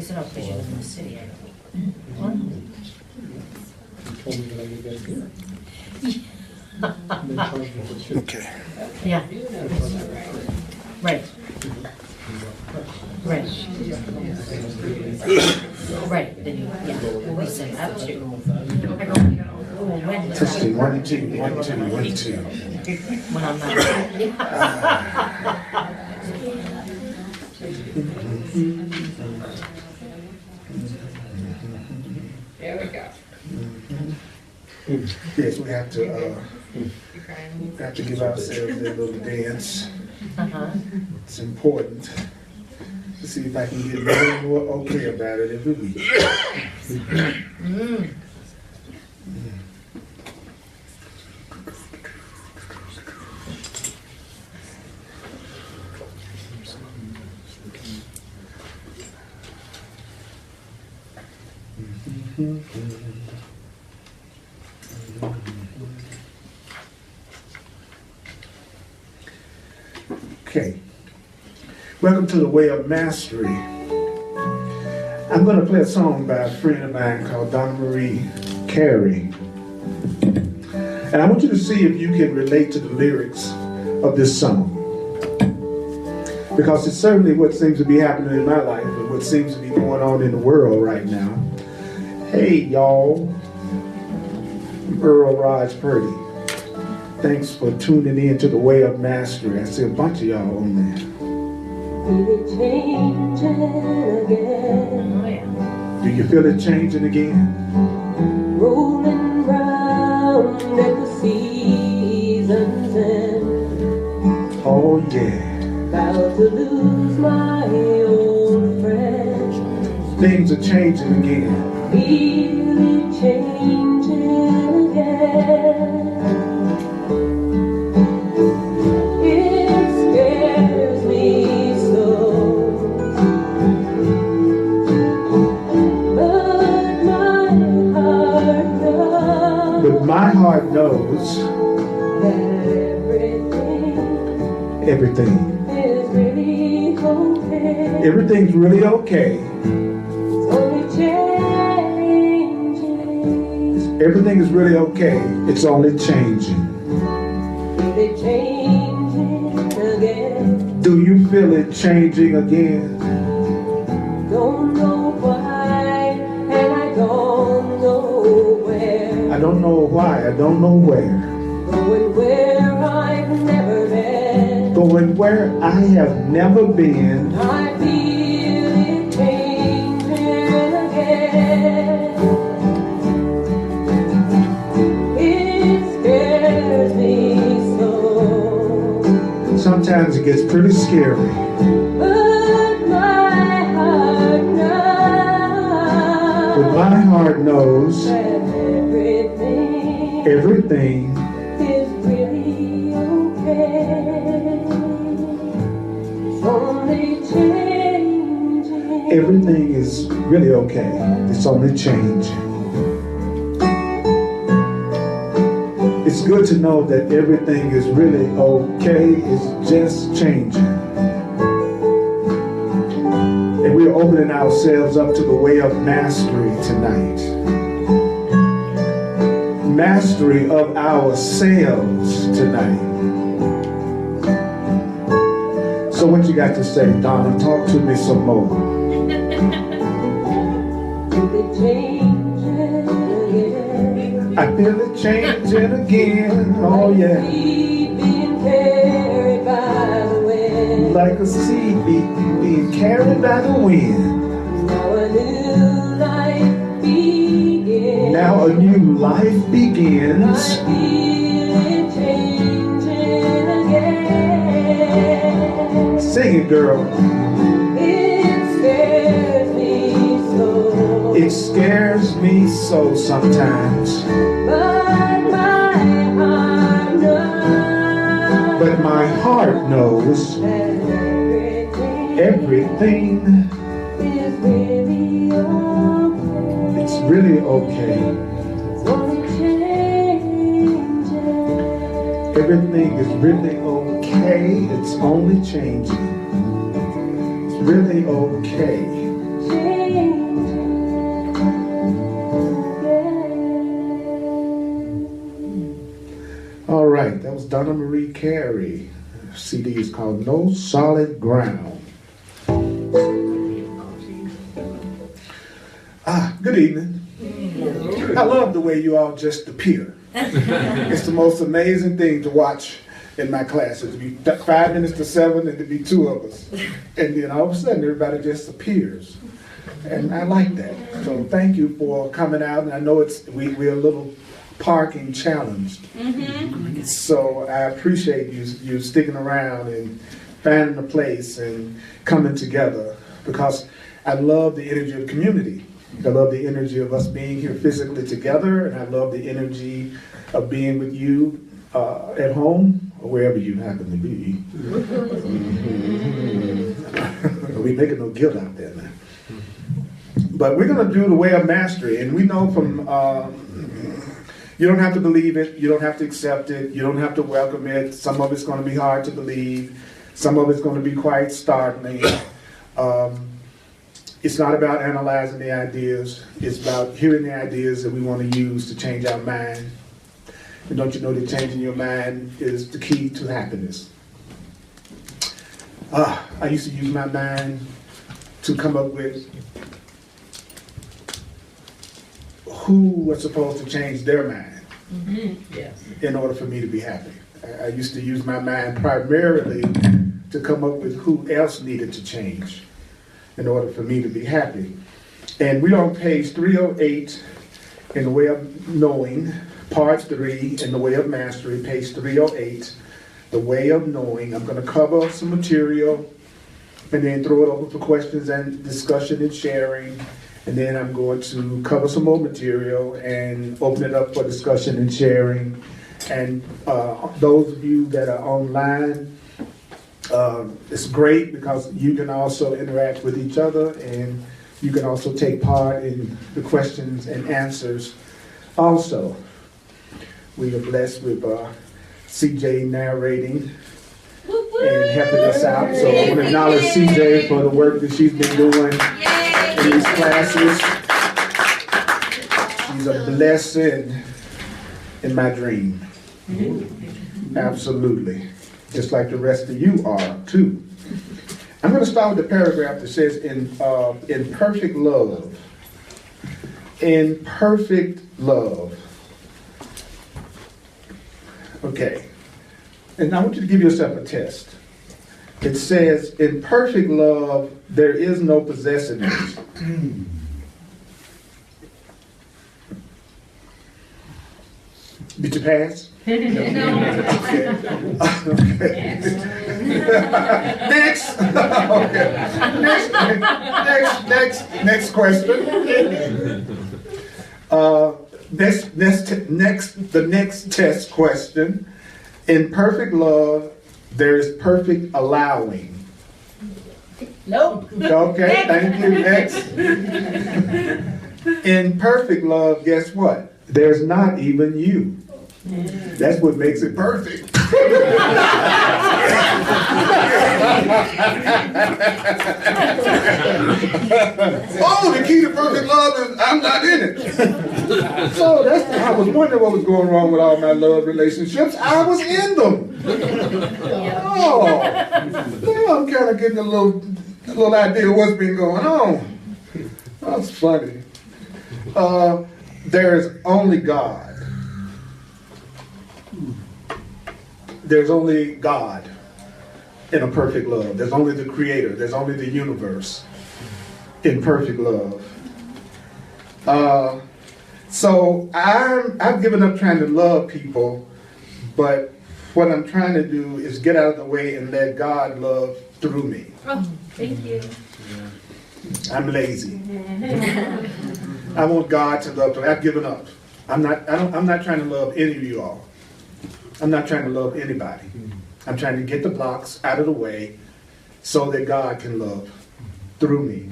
said, oh, because you live in the city, I know. What? You told me that I get that here. And they charge me for shipping. Okay. Yeah. Right. Right. Right, then you, yeah, well, we said that too. I go, oh, when? Testing, 1, 2, 1, 2, 1, 2. When I'm not. There we go. Yes, we have to give ourselves a little dance. Uh-huh. It's important to see if I can get more and more okay about it every week. Mm. Okay. Welcome to the Way of Mastery. I'm going to play a song by a friend of mine called Donna Marie Carey. And I want you to see if you can relate to the lyrics of this song. Because it's certainly what seems to be happening in my life and what seems to be going on in the world right now. Hey, y'all. I'm Earl Purdy. Thanks for tuning in to the Way of Mastery. I see a bunch of y'all on there. Feel it changing again. Oh, yeah. Do you feel it changing again? Rolling round at the season's end. Oh yeah. About to lose my old friend. Things are changing again. Feel it changing again. It scares me so. But my heart knows But my heart knows that everything. is really okay. Everything's really okay. It's only changing. Everything is really okay. It's only changing. Feel it changing again. Do you feel it changing again? Don't know why, and I don't know where. I don't know why. I don't know where. Going where I've never been. Going where I have never been. I feel it changing again. It scares me so. Sometimes it gets pretty scary. But my heart knows. But my heart knows That everything is really okay. It's only changing. everything is really okay. It's only changing. It's good to know that everything is really okay. It's just changing. And we're opening ourselves up to the way of mastery tonight. Mastery of ourselves tonight. So what you got to say, Donna? Talk to me some more. I feel it changing again. Oh yeah. Being carried by the wind. Like a seed being carried by the wind. Now a new life begins. Now a new life begins. I feel it changing again. Sing it, girl. It scares me so. It scares me so sometimes. But my heart knows But my heart knows that everything. is really okay. It's really okay. It's only changing. Everything is really okay. It's only changing. It's really okay. Changing. Donna Marie Carey. CD is called No Solid Ground. Good evening. I love the way you all just appear. It's the most amazing thing to watch in my classes. To be 5 minutes to 7 and to be 2 of us. And then all of a sudden everybody just appears. And I like that. So thank you for coming out. And I know we're a little parking challenged. Mm-hmm. So I appreciate you sticking around and finding a place and coming together, because I love the energy of community. I love the energy of us being here physically together, and I love the energy of being with you at home or wherever you happen to be. Mm-hmm. We're making no guilt out there now. But we're going to do the way of mastery, and we know from you don't have to believe it, you don't have to accept it, you don't have to welcome it. Some of it's going to be hard to believe, some of it's going to be quite startling. It's not about analyzing the ideas, it's about hearing the ideas that we want to use to change our mind. And don't you know that changing your mind is the key to happiness? I used to use my mind to come up with who was supposed to change their mind in order for me to be happy. I used to use my mind primarily to come up with who else needed to change in order for me to be happy. And we're on page 308 in the way of knowing, part 3 in the way of mastery, page 308, the way of knowing. I'm going to cover some material and then throw it open for questions and discussion and sharing. And then I'm going to cover some more material and open it up for discussion and sharing. And those of you that are online, it's great because you can also interact with each other, and you can also take part in the questions and answers. Also, we are blessed with CJ narrating and helping us out. So I want to acknowledge CJ for the work that she's been doing in these classes. She's a blessing in my dream. Absolutely. Just like the rest of you are too. I'm going to start with the paragraph that says, in perfect love. In perfect love. Okay. And I want you to give yourself a test. It says, in perfect love, there is no possessiveness. Did you pass? No. Okay. Next. Okay. Next question. The next test question. In perfect love, there is perfect allowing. Nope. Okay, thank you. Next. In perfect love, guess what? There's not even you. That's what makes it perfect. Oh, the key to perfect love is I'm not in it. So I was wondering what was going wrong with all my love relationships. I was in them. Oh, now I'm kind of getting a little idea of what's been going on. That's funny. There is only God. There's only God in a perfect love. There's only the Creator. There's only the universe in perfect love. So I've given up trying to love people, but what I'm trying to do is get out of the way and let God love through me. Oh, thank you. I'm lazy. I want God to love through. I've given up. I'm not trying to love any of you all. I'm not trying to love anybody. I'm trying to get the blocks out of the way so that God can love through me.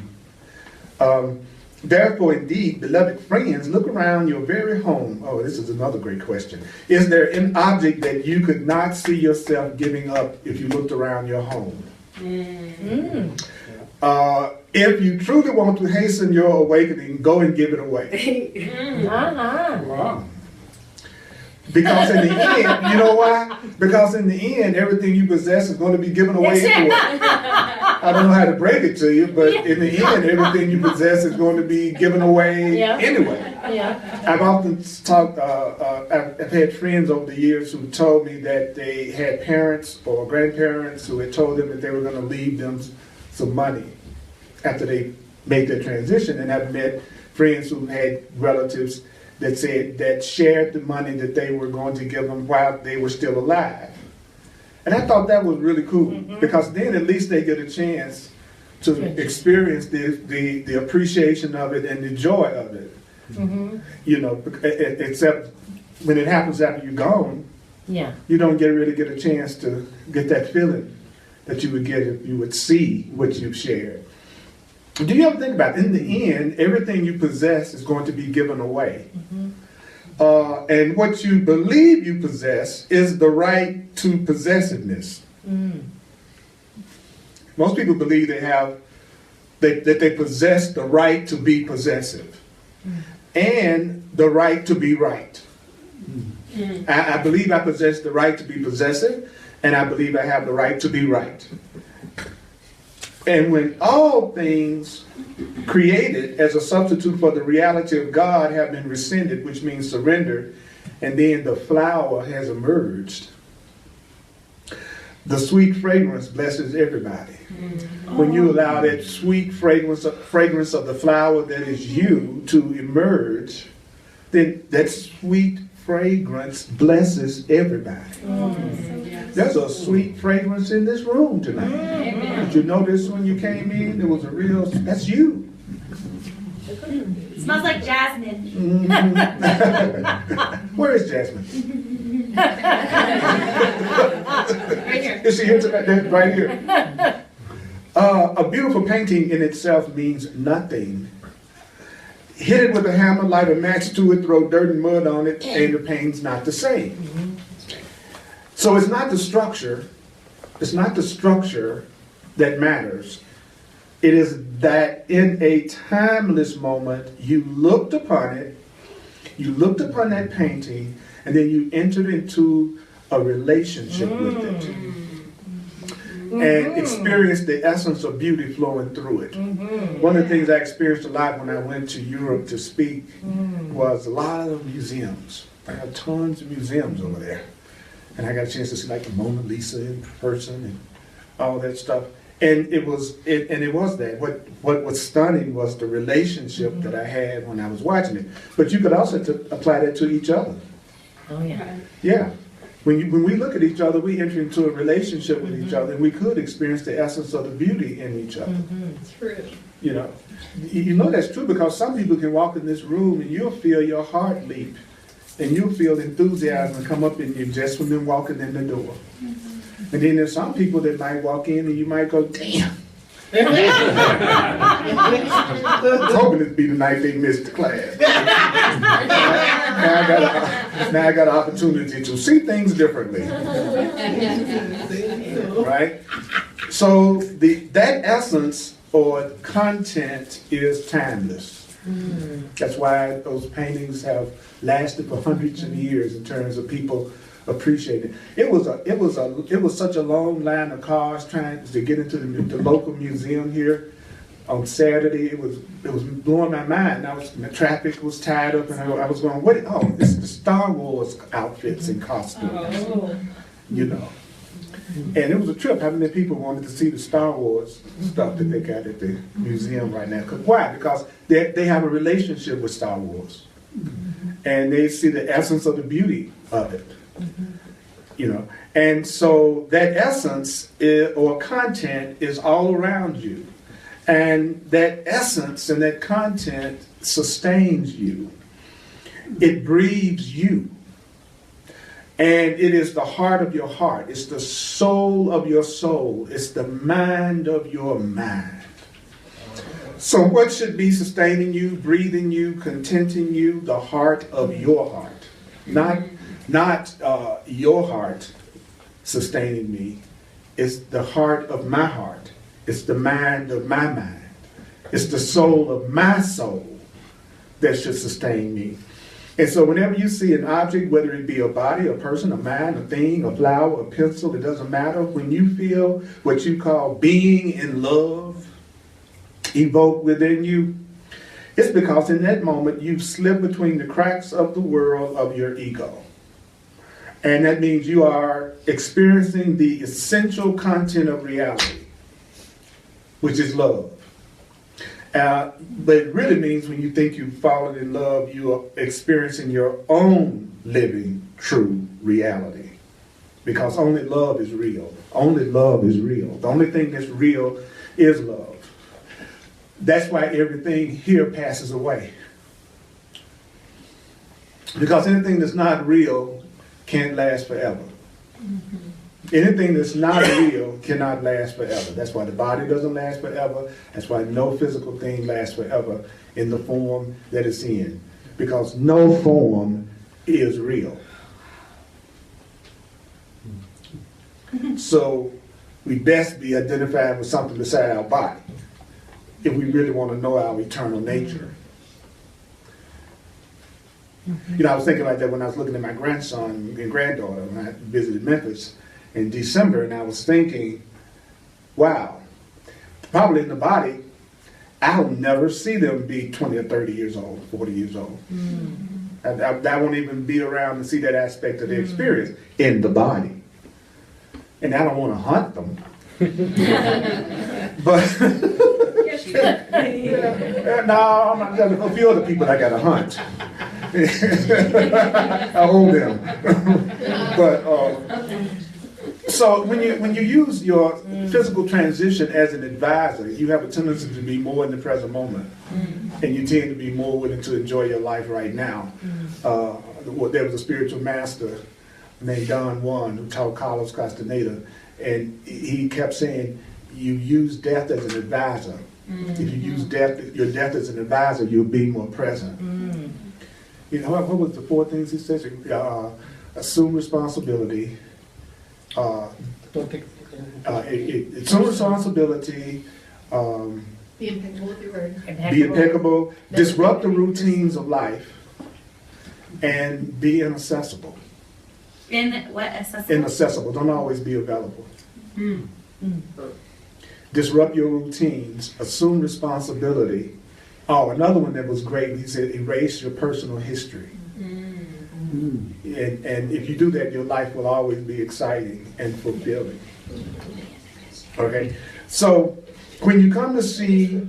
Therefore, indeed, beloved friends, look around your very home. Oh, this is another great question. Is there an object that you could not see yourself giving up if you looked around your home? If you truly want to hasten your awakening, go and give it away. Uh-huh. Wow. Because in the end, you know why? Because in the end, everything you possess is going to be given away anyway. I don't know how to break it to you, but in the end, everything you possess is going to be given away anyway. Yeah. I've often talked, I've had friends over the years who told me that they had parents or grandparents who had told them that they were going to leave them some money after they made their transition. And I've met friends who had relatives that said that shared the money that they were going to give them while they were still alive. And I thought that was really cool, because then at least they get a chance to experience the appreciation of it and the joy of it. You know, except when it happens after you're gone, you don't really get a chance to get that feeling that you would get if you would see what you've shared. Do you ever think about it? In the end, everything you possess is going to be given away. And what you believe you possess is the right to possessiveness. Most people believe that they possess the right to be possessive and the right to be right. I believe I possess the right to be possessive, and I believe I have the right to be right. And when all things created as a substitute for the reality of God have been rescinded, which means surrendered, and then the flower has emerged, the sweet fragrance blesses everybody. When you allow that sweet fragrance of the flower that is you to emerge, then that sweet fragrance blesses everybody. There's a sweet fragrance in this room tonight. Did you notice when you came in, there was a real, that's you. It smells like jasmine. Where is Jasmine? Right here. Is she here tonight? Right here. A beautiful painting in itself means nothing. Hit it with a hammer, light a match to it, throw dirt and mud on it, and the paint's not the same. So it's not the structure that matters. It is that in a timeless moment, you looked upon it, you looked upon that painting, and then you entered into a relationship with it. And experienced the essence of beauty flowing through it. One of the things I experienced a lot when I went to Europe to speak was a lot of museums. I have tons of museums over there. And I got a chance to see like the Mona Lisa in person and all that stuff. And it was that. What was stunning was the relationship that I had when I was watching it. But you could also apply that to each other. Oh yeah. Yeah. When we look at each other, we enter into a relationship with each other, and we could experience the essence of the beauty in each other. True. You know, you know that's true, because some people can walk in this room and you'll feel your heart leap, and you'll feel enthusiasm come up in you just from them walking in the door. And then there's some people that might walk in and you might go, damn. I was hoping it'd be the night they missed the class. Now I got an opportunity to see things differently. Right? So that essence or content is timeless. That's why those paintings have lasted for hundreds of years in terms of people appreciating it. It was such a long line of cars trying to get into the local museum here on Saturday. It was blowing my mind. The traffic was tied up, and I was going, what? Oh, this is the Star Wars outfits and costumes. You know. And it was a trip. How many people wanted to see the Star Wars stuff that they got at the museum right now? Why? Because they have a relationship with Star Wars. And they see the essence of the beauty of it. You know. And so that essence or content is all around you. And that essence and that content sustains you. It breathes you. And it is the heart of your heart. It's the soul of your soul. It's the mind of your mind. So what should be sustaining you, breathing you, contenting you? The heart of your heart. Not your heart sustaining me. It's the heart of my heart. It's the mind of my mind. It's the soul of my soul that should sustain me. And so whenever you see an object, whether it be a body, a person, a man, a thing, a flower, a pencil, it doesn't matter. When you feel what you call being in love evoke within you, it's because in that moment you've slipped between the cracks of the world of your ego. And that means you are experiencing the essential content of reality, which is love. But it really means when you think you've fallen in love, you are experiencing your own living true reality. Because only love is real. Only love is real. The only thing that's real is love. That's why everything here passes away. Because anything that's not real can't last forever. Anything that's not real cannot last forever. That's why the body doesn't last forever. That's why no physical thing lasts forever in the form that it's in. Because no form is real. So we best be identified with something beside our body if we really want to know our eternal nature. You know, I was thinking like that when I was looking at my grandson and granddaughter when I visited Memphis in December, and I was thinking, wow, probably in the body, I'll never see them be 20 or 30 years old, 40 years old. I won't even be around to see that aspect of the experience in the body. And I don't want to hunt them. But no, I'm not. There's a few other people I got to hunt. I own them. But so when you use your physical transition as an advisor, you have a tendency to be more in the present moment, and you tend to be more willing to enjoy your life right now. There was a spiritual master named Don Juan who taught Carlos Castaneda, and he kept saying, "You use death as an advisor. If you use your death as an advisor, you'll be more present." You know, what was the 4 things he says? Assume responsibility. Assume responsibility. Be impeccable with your word. Be impeccable. Disrupt the routines of life. And be inaccessible. Inaccessible. Don't always be available. Disrupt your routines. Assume responsibility. Oh, another one that was great, he said, erase your personal history. And if you do that, your life will always be exciting and fulfilling. Okay? So, when you come to see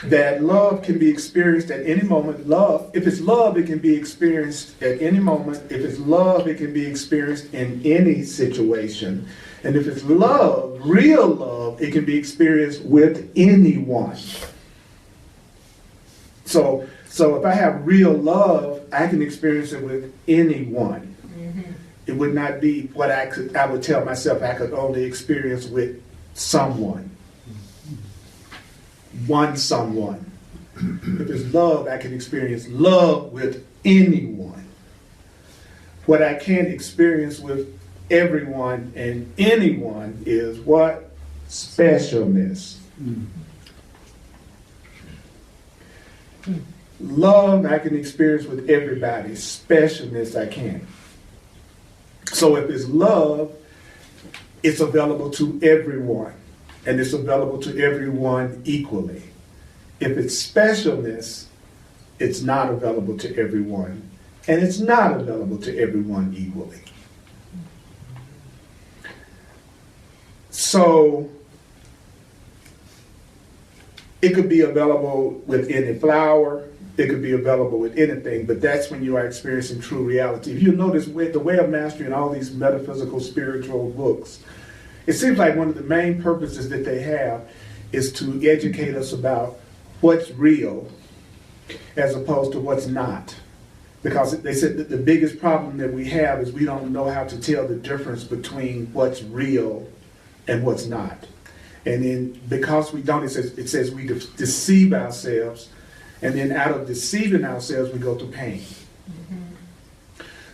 that love can be experienced at any moment, if it's love, it can be experienced at any moment. If it's love, it can be experienced in any situation. And if it's love, real love, it can be experienced with anyone. So if I have real love, I can experience it with anyone. It would not be what I would tell myself I could only experience with someone. One someone. If it's love, I can experience love with anyone. What I can't experience with everyone and anyone is what? Specialness. Love I can experience with everybody. Specialness I can't. So if it's love, it's available to everyone. And it's available to everyone equally. If it's specialness, it's not available to everyone. And it's not available to everyone equally. So it could be available with any flower. It could be available with anything, but that's when you are experiencing true reality. If you notice the Way of Mastery and all these metaphysical spiritual books, it seems like one of the main purposes that they have is to educate us about what's real as opposed to what's not. Because they said that the biggest problem that we have is we don't know how to tell the difference between what's real and what's not. And then because we don't, it says we deceive ourselves, and then out of deceiving ourselves, we go through pain.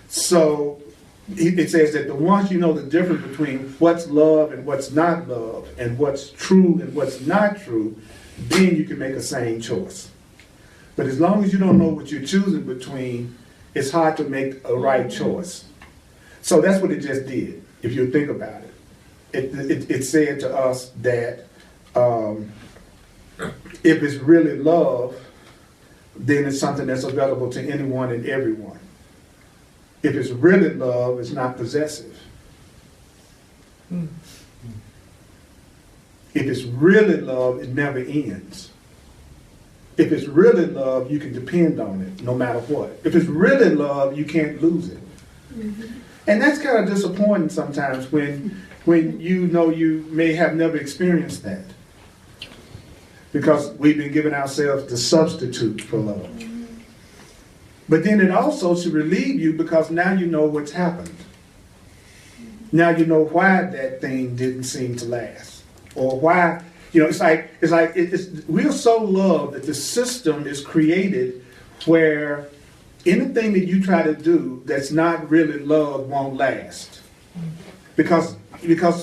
So it says that once you know the difference between what's love and what's not love, and what's true and what's not true, then you can make a sane choice. But as long as you don't know what you're choosing between, it's hard to make a right choice. So that's what it just did, if you think about it. It said to us that if it's really love, then it's something that's available to anyone and everyone. If it's really love, it's not possessive. If it's really love, it never ends. If it's really love, you can depend on it no matter what. If it's really love, you can't lose it. And that's kind of disappointing sometimes when you know you may have never experienced that. Because we've been giving ourselves the substitute for love. But then it also should relieve you because now you know what's happened. Now you know why that thing didn't seem to last. Or why, it's like we're so loved that the system is created where anything that you try to do that's not really love won't last. Because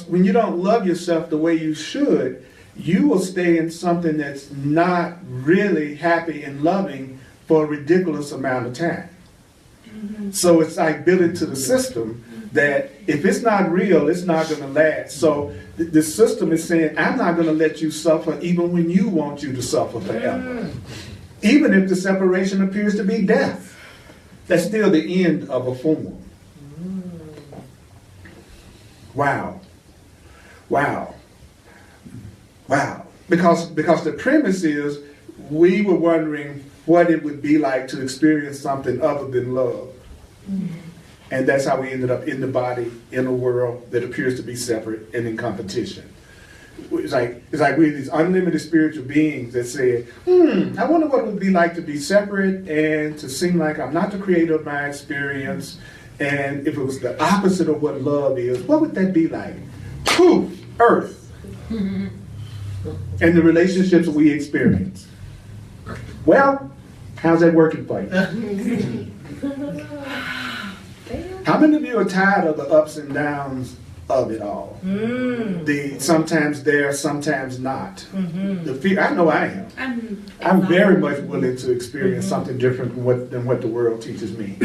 when you don't love yourself the way you should, you will stay in something that's not really happy and loving for a ridiculous amount of time. So it's like built into the system that if it's not real, it's not going to last. So the system is saying, I'm not going to let you suffer even when you want you to suffer forever. Even if the separation appears to be death. That's still the end of a form. Wow. Wow. Wow. Because the premise is we were wondering what it would be like to experience something other than love. And that's how we ended up in the body, in a world that appears to be separate and in competition. It's like we're these unlimited spiritual beings that say, I wonder what it would be like to be separate and to seem like I'm not the creator of my experience. And if it was the opposite of what love is, what would that be like? Poof, earth. And the relationships we experience. Well, how's that working for you? How many of you are tired of the ups and downs of it all? The sometimes there, sometimes not. The fear, I know I am. I'm very much willing to experience something different than what the world teaches me.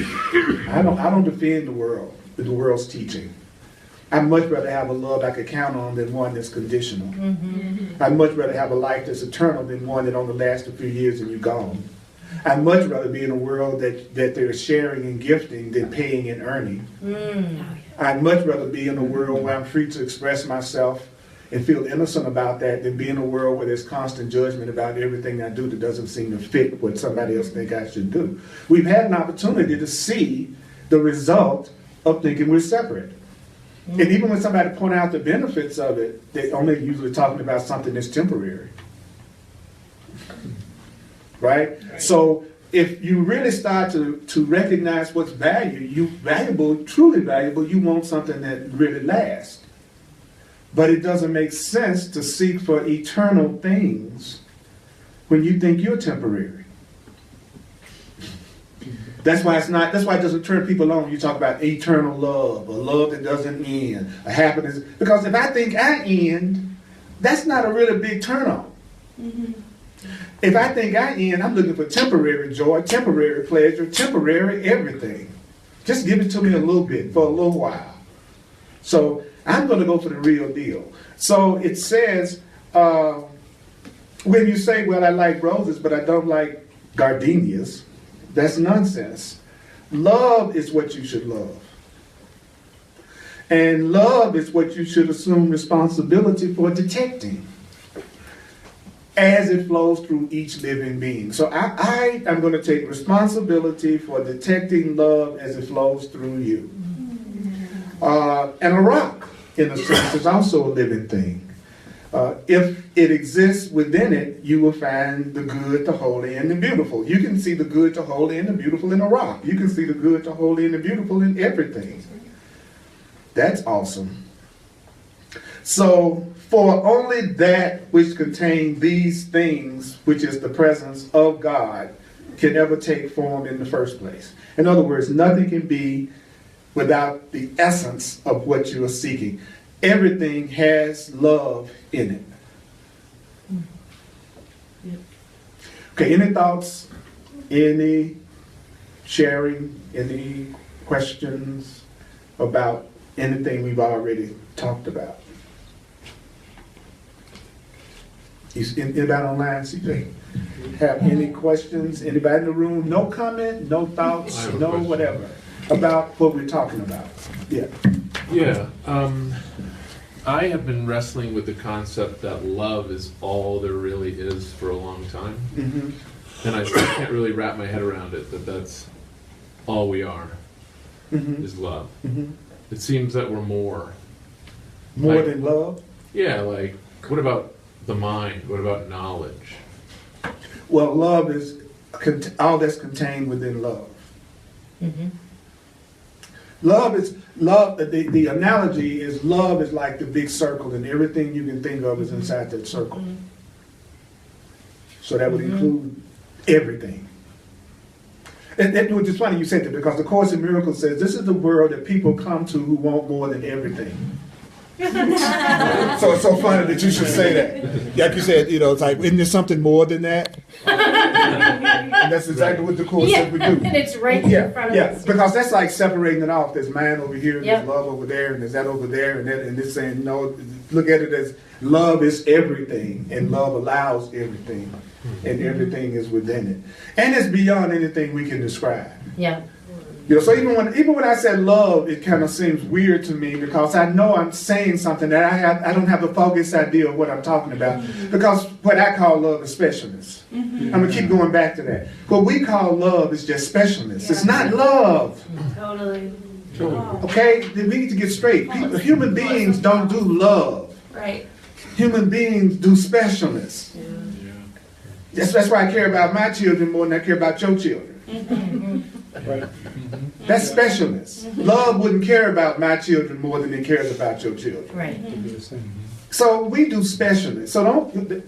I don't defend the world's teaching. I'd much rather have a love I could count on than one that's conditional. I'd much rather have a life that's eternal than one that only lasts a few years and you're gone. I'd much rather be in a world that there's sharing and gifting than paying and earning. I'd much rather be in a world where I'm free to express myself and feel innocent about that than be in a world where there's constant judgment about everything I do that doesn't seem to fit what somebody else thinks I should do. We've had an opportunity to see the result of thinking we're separate. And even when somebody point out the benefits of it, they're only usually talking about something that's temporary. Right? So if you really start to recognize what's valuable, truly valuable, you want something that really lasts. But it doesn't make sense to seek for eternal things when you think you're temporary. That's why it doesn't turn people on. You talk about eternal love, a love that doesn't end, a happiness. Because if I think I end, that's not a really big turn on. If I think I end, I'm looking for temporary joy, temporary pleasure, temporary everything. Just give it to me a little bit for a little while. So I'm going to go for the real deal. So it says, when you say, well, I like roses, but I don't like gardenias, that's nonsense. Love is what you should love. And love is what you should assume responsibility for detecting as it flows through each living being. So I am going to take responsibility for detecting love as it flows through you. And a rock, in a sense, is also a living thing. If it exists within it, you will find the good, the holy, and the beautiful. You can see the good, the holy, and the beautiful in a rock. You can see the good, the holy, and the beautiful in everything. That's awesome. So, for only that which contains these things, which is the presence of God, can ever take form in the first place. In other words, nothing can be without the essence of what you are seeking. Everything has love in it. Okay, any thoughts? Any sharing any questions about anything we've already talked about? Anybody online, CJ? Have any questions? Anybody in the room? No comment, no thoughts, no whatever about what we're talking about? Yeah. Yeah. I have been wrestling with the concept that love is all there really is for a long time. Mm-hmm. And I still can't really wrap my head around it, that that's all we are, Mm-hmm. is love. Mm-hmm. It seems that we're more. More Like- than love? Yeah, like, what about the mind? What about knowledge? Well, love is all that's contained within love. Mm-hmm. Love is love. The analogy is love is like the big circle, and everything you can think of is inside that circle. So that would include everything. And which is funny you said that, because the Course in Miracles says this is the world that people come to who want more than everything. So it's so funny that you should say that. Like you said, it's like, isn't there something more than that? And that's exactly what the Course says we do. And it's right in front of us. Because that's like separating it off. There's man over here, Yep. there's love over there, and there's that over there, and it's saying, no, look at it as love is everything, and love allows everything, and everything is within it. And it's beyond anything we can describe. Yeah. So even when I said love, it kind of seems weird to me, because I know I'm saying something that I don't have the focused idea of what I'm talking about, because what I call love is specialness. I'm gonna keep going back to that. What we call love is just specialness. It's not love. Totally. Okay, we need to get straight. Human beings don't do love. Right. Human beings do specialness. That's why I care about my children more than I care about your children. Right? That's specialness. Love wouldn't care about my children more than it cares about your children. Right. So we do specialness.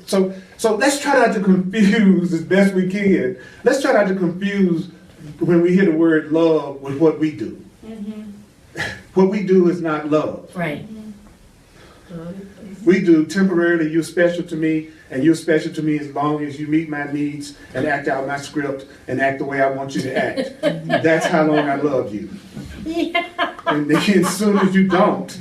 So let's try not to confuse as best we can. Let's try not to confuse when we hear the word love with what we do. What we do is not love. Right. We do temporarily, you're special to me, and you're special to me as long as you meet my needs and act out my script and act the way I want you to act. That's how long I love you. And then as soon as you don't,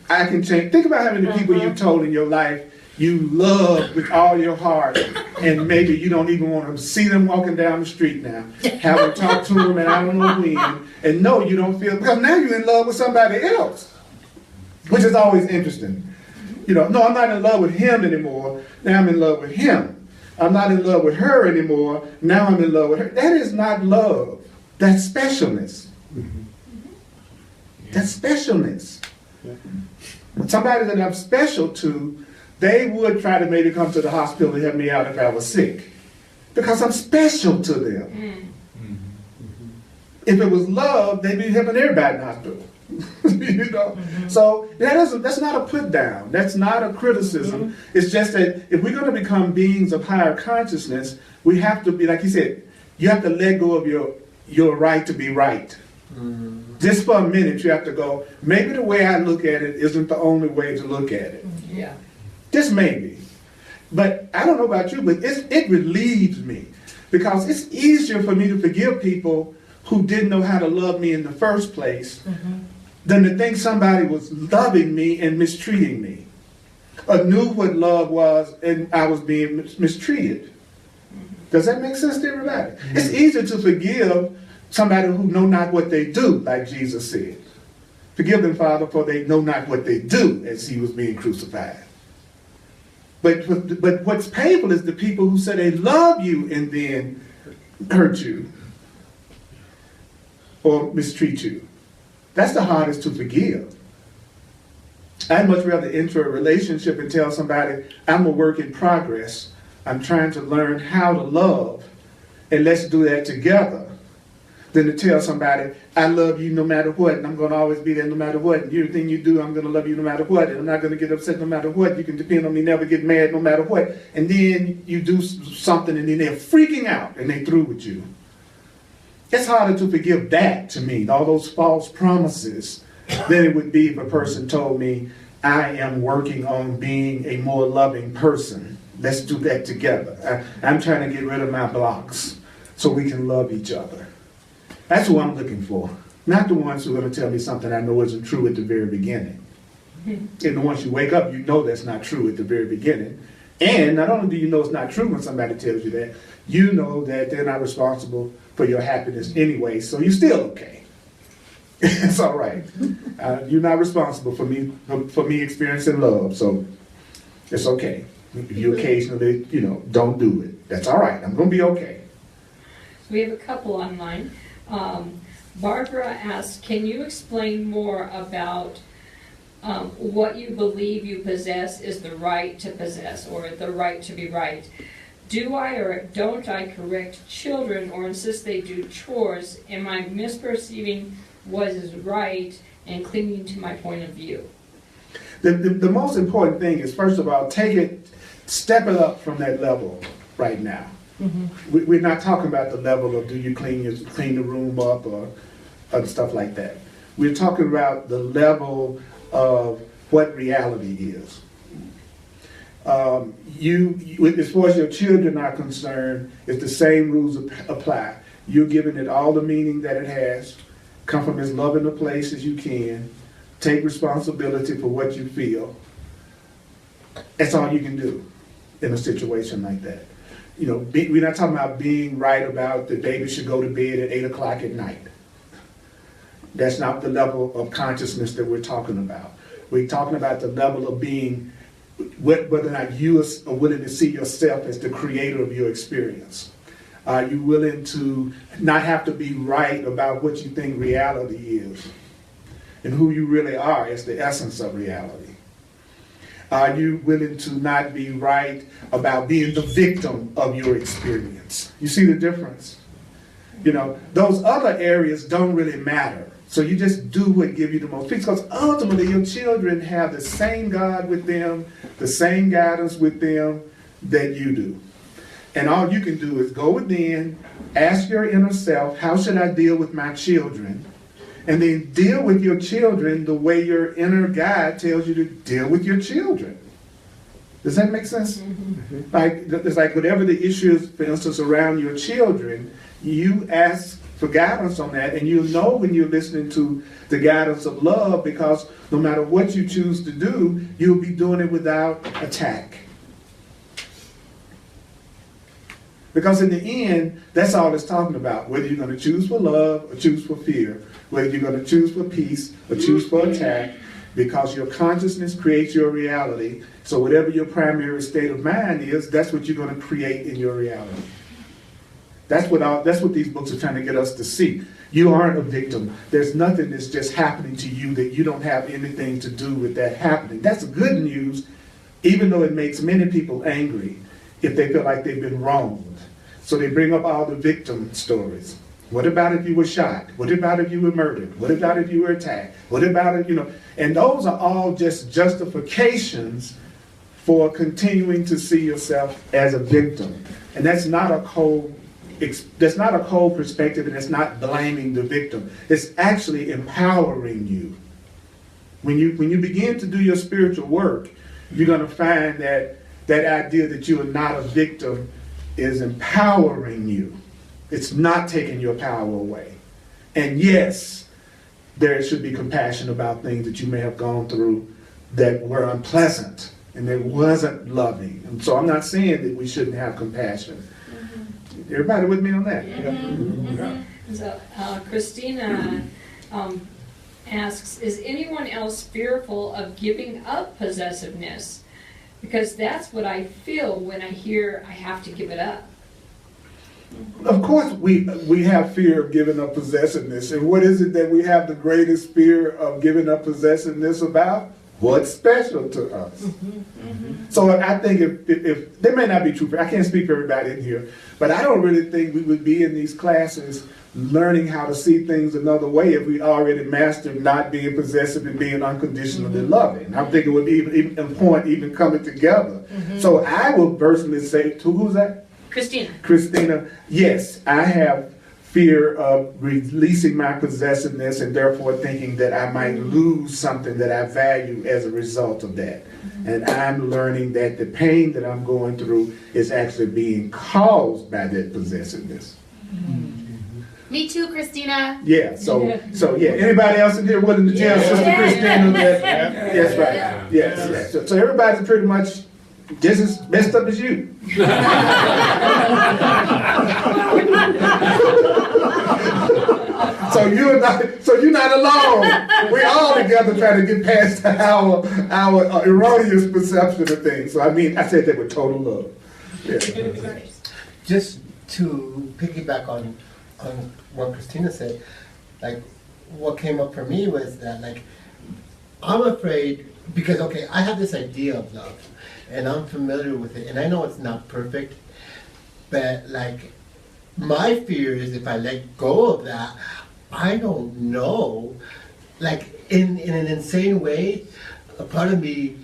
I can change. Think about how many people you've told in your life you love with all your heart, and maybe you don't even want to see them walking down the street now. Haven't talked to them and I don't know when, and no, you don't feel, because now you're in love with somebody else, which is always interesting. No, I'm not in love with him anymore. Now I'm in love with him. I'm not in love with her anymore. Now I'm in love with her. That is not love. That's specialness. That's specialness. Somebody that I'm special to, they would try to maybe come to the hospital to help me out if I was sick, because I'm special to them. If it was love, they'd be helping everybody in the hospital. So that's not a put down. That's not a criticism. It's just that if we're going to become beings of higher consciousness, we have to be, like you said, you have to let go of your right to be right. Just for a minute, you have to go, maybe the way I look at it isn't the only way to look at it. Yeah. Just maybe. But I don't know about you, but it relieves me, because it's easier for me to forgive people who didn't know how to love me in the first place than to think somebody was loving me and mistreating me, or knew what love was and I was being mistreated. Does that make sense to everybody? It's easier to forgive somebody who know not what they do, like Jesus said. Forgive them, Father, for they know not what they do, as he was being crucified. But what's painful is the people who say they love you and then hurt you or mistreat you. That's the hardest to forgive. I'd much rather enter a relationship and tell somebody, I'm a work in progress. I'm trying to learn how to love, and let's do that together, than to tell somebody, I love you no matter what, and I'm going to always be there no matter what, and everything you do, I'm going to love you no matter what, and I'm not going to get upset no matter what. You can depend on me, never get mad no matter what. And then you do something, and then they're freaking out, and they're through with you. It's harder to forgive that, to me, all those false promises, than it would be if a person told me, I am working on being a more loving person. Let's do that together. I'm trying to get rid of my blocks so we can love each other. That's who I'm looking for. Not the ones who are going to tell me something I know isn't true at the very beginning. And the once you wake up, you know that's not true at the very beginning. And not only do you know it's not true when somebody tells you that, you know that they're not responsible for your happiness anyway, so you're still okay. It's all right. You're not responsible for me experiencing love, so it's okay. If you occasionally, don't do it, that's all right. I'm going to be okay. We have a couple online. Barbara asks, can you explain more about what you believe you possess is the right to possess, or the right to be right? Do I or don't I correct children or insist they do chores? Am I misperceiving what is right and clinging to my point of view? The most important thing is, first of all, step it up from that level right now. We're not talking about the level of do you clean the room up or other stuff like that. We're talking about the level of what reality is. As far as your children are concerned, if the same rules apply, you're giving it all the meaning that it has. Come from as loving a place as you can. Take responsibility for what you feel. That's all you can do in a situation like that. We're not talking about being right about the baby should go to bed at 8 o'clock at night. That's not the level of consciousness that we're talking about. We're talking about the level of being, whether or not you are willing to see yourself as the creator of your experience. Are you willing to not have to be right about what you think reality is and who you really are as the essence of reality? Are you willing to not be right about being the victim of your experience? You see the difference? Those other areas don't really matter. So you just do what gives you the most peace, because ultimately your children have the same God with them, the same guidance with them that you do. And all you can do is go within, ask your inner self, how should I deal with my children? And then deal with your children the way your inner guide tells you to deal with your children. Does that make sense? Mm-hmm. It's like whatever the issue is, for instance, around your children, you ask for guidance on that, and you'll know when you're listening to the guidance of love, because no matter what you choose to do, you'll be doing it without attack. Because in the end, that's all it's talking about, whether you're going to choose for love or choose for fear, whether you're going to choose for peace or choose for attack, because your consciousness creates your reality. So whatever your primary state of mind is, that's what you're going to create in your reality. That's what these books are trying to get us to see. You aren't a victim. There's nothing that's just happening to you that you don't have anything to do with that happening. That's good news, even though it makes many people angry if they feel like they've been wronged. So they bring up all the victim stories. What about if you were shot? What about if you were murdered? What about if you were attacked? What about if, and those are all just justifications for continuing to see yourself as a victim. And that's not a cold perspective, and it's not blaming the victim. It's actually empowering you. When you begin to do your spiritual work, you're going to find that idea that you are not a victim is empowering you. It's not taking your power away. And yes, there should be compassion about things that you may have gone through that were unpleasant and that wasn't loving. And so I'm not saying that we shouldn't have compassion. Mm-hmm. Everybody with me on that? Mm-hmm. Yeah. Mm-hmm. So Christina asks, is anyone else fearful of giving up possessiveness? Because that's what I feel when I hear I have to give it up. Of course we have fear of giving up possessiveness. And what is it that we have the greatest fear of giving up possessiveness about? What's special to us? Mm-hmm, mm-hmm. So I think if there may not be true, I can't speak for everybody in here, but I don't really think we would be in these classes learning how to see things another way if we already mastered not being possessive and being unconditionally loving. I think it would be even a point even coming together. Mm-hmm. So I will personally say, who's that? Christina, yes, I have fear of releasing my possessiveness and therefore thinking that I might lose something that I value as a result of that. Mm-hmm. And I'm learning that the pain that I'm going through is actually being caused by that possessiveness. Mm-hmm. Me too, Christina. Yeah, so yeah. Anybody else in here willing to tell Sister Christina that? Yes, right. Yes. So everybody's pretty much just as messed up as you. So you're not alone. We're all together trying to get past our erroneous perception of things. So I mean, I said that with total love. Yeah. Just to piggyback on what Christina said, like what came up for me was that like I'm afraid because okay, I have this idea of love and I'm familiar with it and I know it's not perfect, but like my fear is if I let go of that, I don't know, like in an insane way, a part of me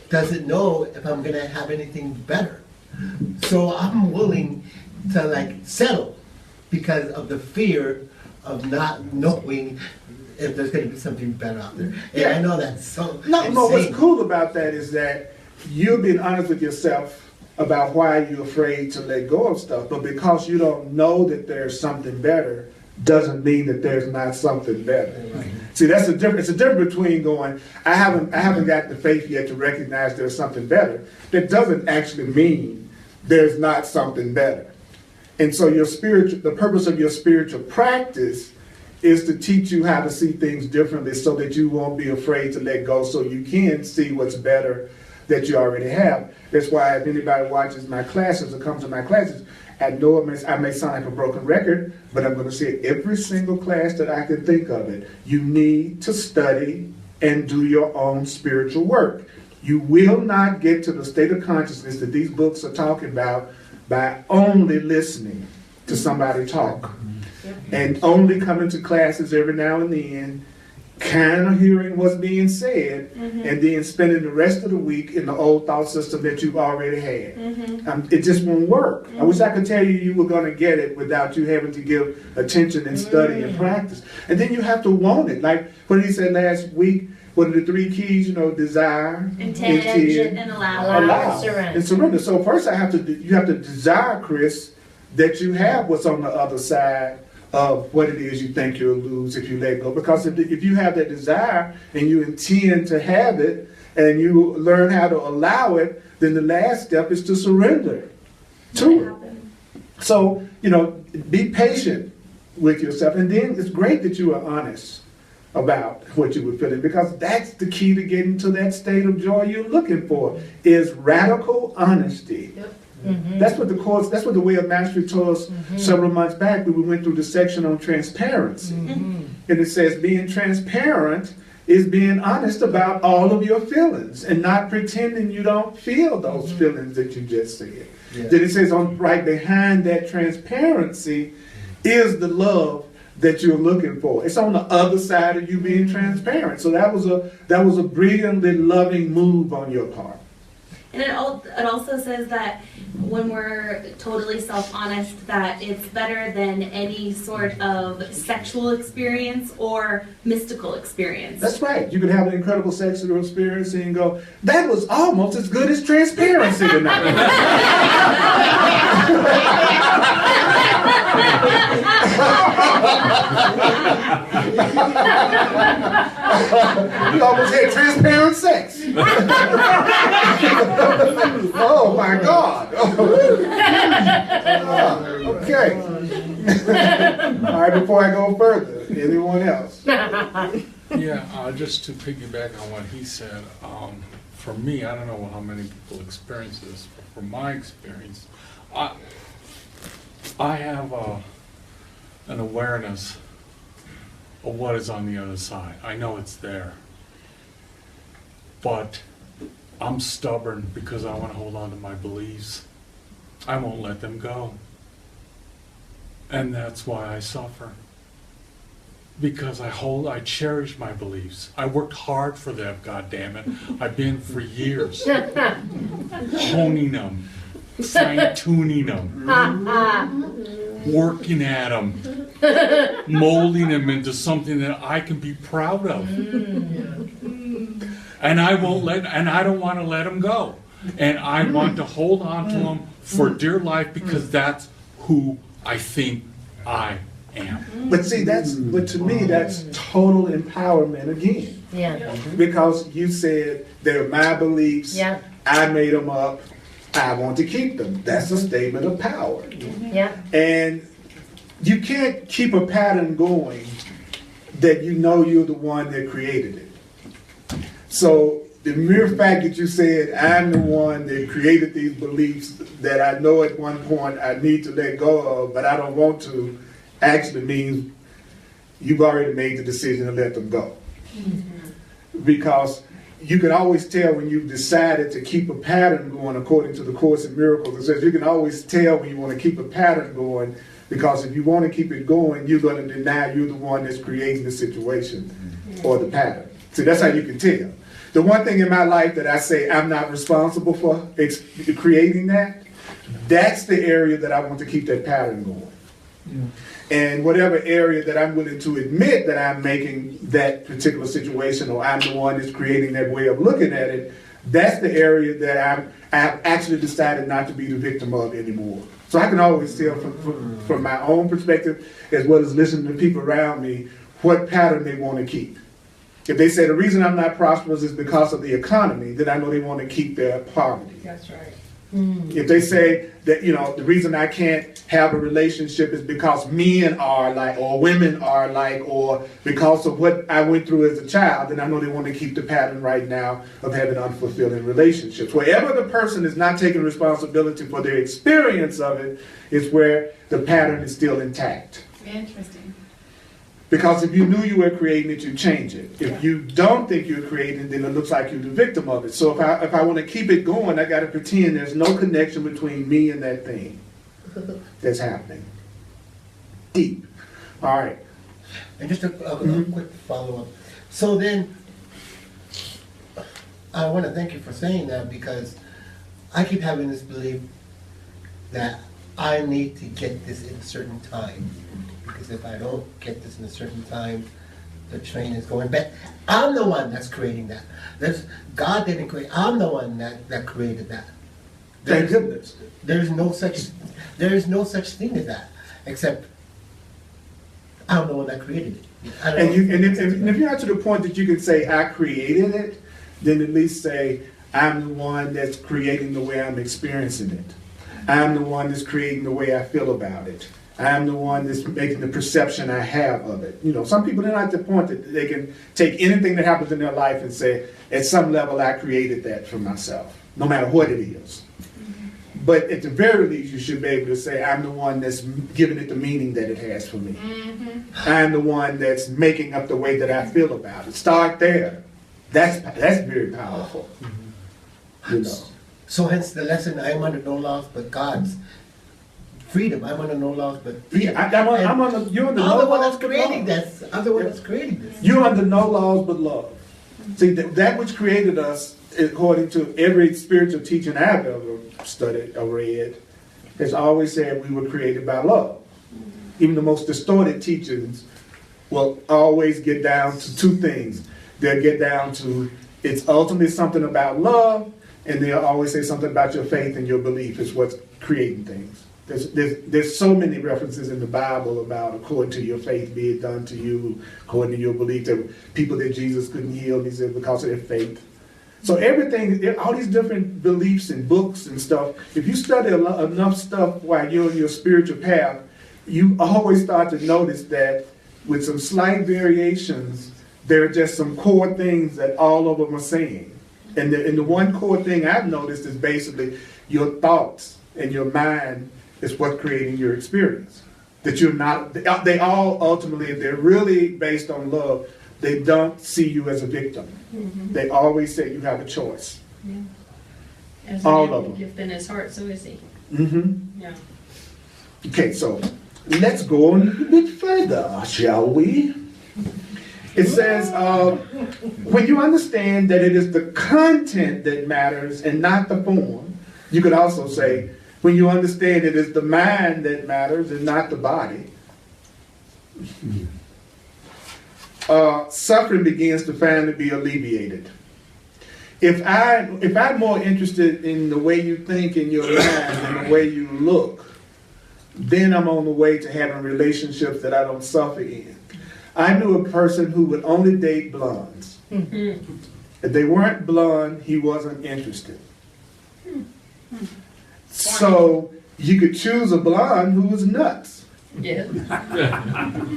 doesn't know if I'm gonna have anything better. So I'm willing to like settle because of the fear of not knowing if there's going to be something better out there. And I know that's so No, what's insane. cool about that is that you're being honest with yourself about why you're afraid to let go of stuff, but because you don't know that there's something better, doesn't mean that there's not something better. Right. See, that's the difference. It's a difference between going, I haven't got the faith yet to recognize there's something better. That doesn't actually mean there's not something better. And so the purpose of your spiritual practice is to teach you how to see things differently so that you won't be afraid to let go so you can see what's better that you already have. That's why if anybody watches my classes or comes to my classes, I know I may sound like a broken record, but I'm going to say every single class that I can think of it. You need to study and do your own spiritual work. You will not get to the state of consciousness that these books are talking about by only listening to somebody talk and only coming to classes every now and then, kind of hearing what's being said, and then spending the rest of the week in the old thought system that you've already had. It just won't work. I wish I could tell you were going to get it without you having to give attention and study and practice. And then you have to want it. Like what he said last week, what are the 3 keys? Desire, Intend and allow. allow, and surrender. So first you have to desire, Chris, that you have what's on the other side of what it is you think you'll lose if you let go. Because if you have that desire and you intend to have it and you learn how to allow it, then the last step is to surrender to it. So, be patient with yourself. And then it's great that you are honest about what you were feeling, because that's the key to getting to that state of joy you're looking for, is radical honesty. Yep. That's what the Way of Mastery told us several months back when we went through the section on transparency. And it says being transparent is being honest about all of your feelings and not pretending you don't feel those feelings that you just said. Yeah. Then it says right behind that transparency is the love that you're looking for. It's on the other side of you being transparent. So that was a brilliantly loving move on your part. And it also says that when we're totally self-honest, that it's better than any sort of sexual experience or mystical experience. That's right. You could have an incredible sexual experience and go, that was almost as good as transparency tonight. You almost had transparent sex. Oh my God. Okay. All right, before I go further, anyone else? Yeah, just to piggyback on what he said, for me, I don't know how many people experience this, but from my experience, I have an awareness of what is on the other side. I know it's there, but I'm stubborn because I want to hold on to my beliefs. I won't let them go. And that's why I suffer. Because I cherish my beliefs. I worked hard for them, goddammit. I've been for years. Honing them, fine-tuning them, working at them, molding them into something that I can be proud of. And I don't want to let them go. And I want to hold on to them for dear life because that's who I think I am. But see, but to me, that's total empowerment again. Yeah. Because you said they're my beliefs, Yeah. I made them up, I want to keep them. That's a statement of power. Yeah. And you can't keep a pattern going that you know you're the one that created it. So the mere fact that you said, I'm the one that created these beliefs that I know at one point I need to let go of, but I don't want to, actually means you've already made the decision to let them go. Because you can always tell when you've decided to keep a pattern going according to the Course in Miracles. It says you can always tell when you want to keep a pattern going, because if you want to keep it going, you're going to deny you're the one that's creating the situation or the pattern. So that's how you can tell. The one thing in my life that I say I'm not responsible for creating that, that's the area that I want to keep that pattern going. And whatever area that I'm willing to admit that I'm making that particular situation, or I'm the one that's creating that way of looking at it, that's the area that I've actually decided not to be the victim of anymore. So I can always tell from my own perspective, as well as listening to people around me, what pattern they want to keep. If they say the reason I'm not prosperous is because of the economy, then I know they want to keep their poverty. That's right. If they say that, the reason I can't have a relationship is because men are like, or women are like, or because of what I went through as a child, then I know they want to keep the pattern right now of having unfulfilling relationships. Wherever the person is not taking responsibility for their experience of it is where the pattern is still intact. Interesting. Because if you knew you were creating it, you change it. If you don't think you're creating it, then it looks like you're the victim of it. So if I want to keep it going, I got to pretend there's no connection between me and that thing that's happening. Deep. All right. And just a quick follow-up. So then, I want to thank you for saying that, because I keep having this belief that I need to get this in a certain time. Because if I don't get this in a certain time, the train is going back. I'm the one that's creating that. God didn't create. I'm the one that created that. Thank goodness. There is no such thing as that, except I'm the one that created it. And if you're not to the point that you can say, I created it, then at least say, I'm the one that's creating the way I'm experiencing it. I'm the one that's creating the way I feel about it. I'm the one that's making the perception I have of it. Some people, they're not at the point that they can take anything that happens in their life and say, at some level, I created that for myself, no matter what it is. But at the very least, you should be able to say, I'm the one that's giving it the meaning that it has for me. I'm the one that's making up the way that I feel about it. Start there. That's very powerful. So hence the lesson, I'm under no laws but God's. Freedom. I'm under no laws but freedom. Yeah, you're under no laws but creating love. this. I'm the one that's creating this. You're under no laws but love. See, that which created us, according to every spiritual teaching I've ever studied or read, has always said we were created by love. Even the most distorted teachings will always get down to two things. They'll get down to, it's ultimately something about love, and they'll always say something about your faith and your belief is what's creating things. There's so many references in the Bible about according to your faith be it done to you, according to your belief. There were people that Jesus couldn't heal, he said, because of their faith. So everything, all these different beliefs and books and stuff, if you study enough stuff while you're on your spiritual path, you always start to notice that with some slight variations, there are just some core things that all of them are saying. And the one core thing I've noticed is basically your thoughts and your mind is what's creating your experience. That you're not, they all ultimately, if they're really based on love, they don't see you as a victim. They always say you have a choice. Yeah. As all of them. Gift in his heart, so is he. Yeah. Okay, so let's go on a little bit further, shall we? It says, when you understand that it is the content that matters and not the form, you could also say, when you understand it is the mind that matters and not the body, suffering begins to finally be alleviated. If I'm more interested in the way you think in your mind than the way you look, then I'm on the way to having relationships that I don't suffer in. I knew a person who would only date blondes. If they weren't blonde, he wasn't interested. So you could choose a blonde who was nuts. Yeah.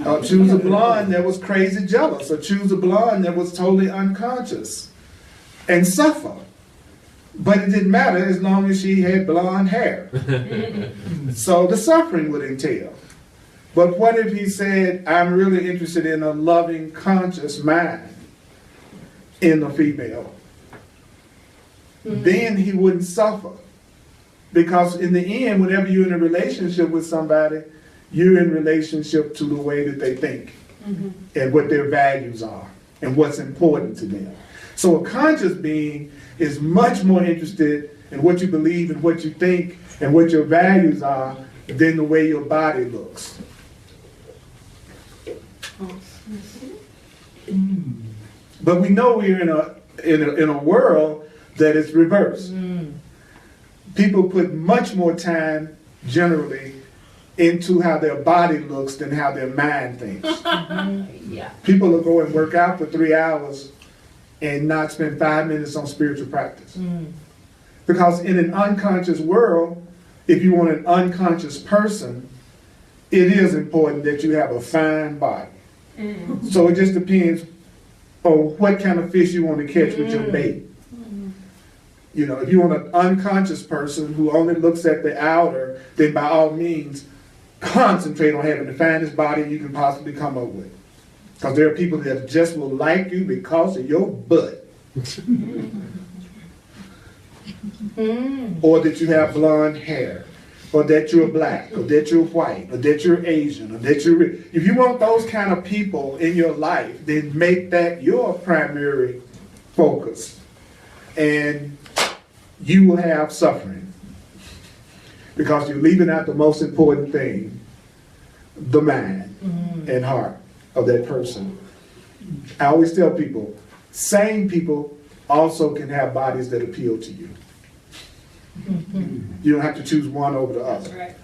Or choose a blonde that was crazy jealous, or choose a blonde that was totally unconscious and suffer. But it didn't matter as long as she had blonde hair. So the suffering would entail. But what if he said, I'm really interested in a loving, conscious mind in a female? Then he wouldn't suffer. Because in the end, whenever you're in a relationship with somebody, you're in relationship to the way that they think and what their values are and what's important to them. So a conscious being is much more interested in what you believe and what you think and what your values are than the way your body looks. But we know we're in a world that is reversed. People put much more time generally into how their body looks than how their mind thinks. Yeah. People will go and work out for 3 hours and not spend 5 minutes on spiritual practice. Because in an unconscious world, if you want an unconscious person, it is important that you have a fine body. So it just depends on what kind of fish you want to catch with your bait. You know, if you want an unconscious person who only looks at the outer, then by all means, concentrate on having the finest body you can possibly come up with. Because there are people that just will like you because of your butt. Or that you have blonde hair. Or that you're black. Or that you're white. Or that you're Asian. Or that you're... If you want those kind of people in your life, then make that your primary focus. And you will have suffering. Because you're leaving out the most important thing, the mind and heart of that person. I always tell people, sane people also can have bodies that appeal to you. You don't have to choose one over the That's other. right.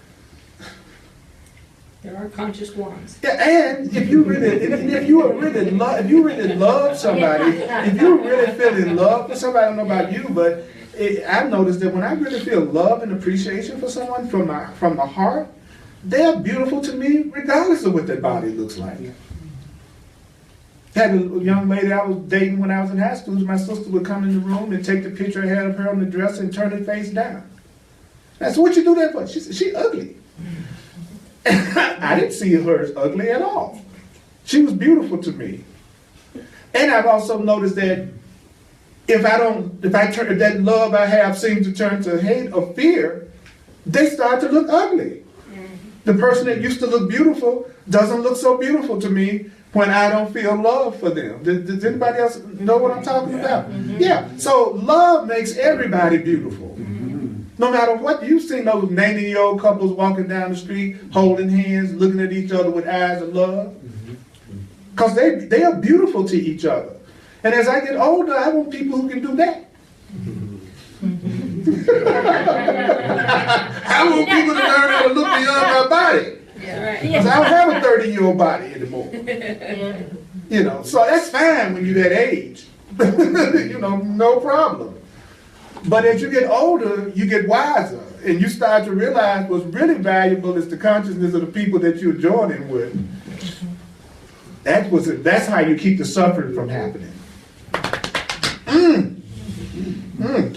There are conscious ones. Yeah, and if you really love somebody, if you really feel in love with somebody, I don't know about you, but I've noticed that when I really feel love and appreciation for someone from the heart, they're beautiful to me regardless of what their body looks like. Had a young lady I was dating when I was in high school. My sister would come in the room and take the picture I had of her on the dresser and turn her face down. I said, "What you do that for?" She said, "She ugly." I didn't see her as ugly at all. She was beautiful to me. And I've also noticed that if that love I have seems to turn to hate or fear, they start to look ugly. The person that used to look beautiful doesn't look so beautiful to me when I don't feel love for them. Does anybody else know what I'm talking about? Yeah. So love makes everybody beautiful. No matter what, you've seen those 90-year-old couples walking down the street, holding hands, looking at each other with eyes of love. Because they are beautiful to each other. And as I get older, I want people who can do that. I want people to learn how to look beyond my body. Because I don't have a 30-year-old body anymore. You know, so that's fine when you're that age. You know, no problem. But as you get older, you get wiser. And you start to realize what's really valuable is the consciousness of the people that you're joining with. That's how you keep the suffering from happening.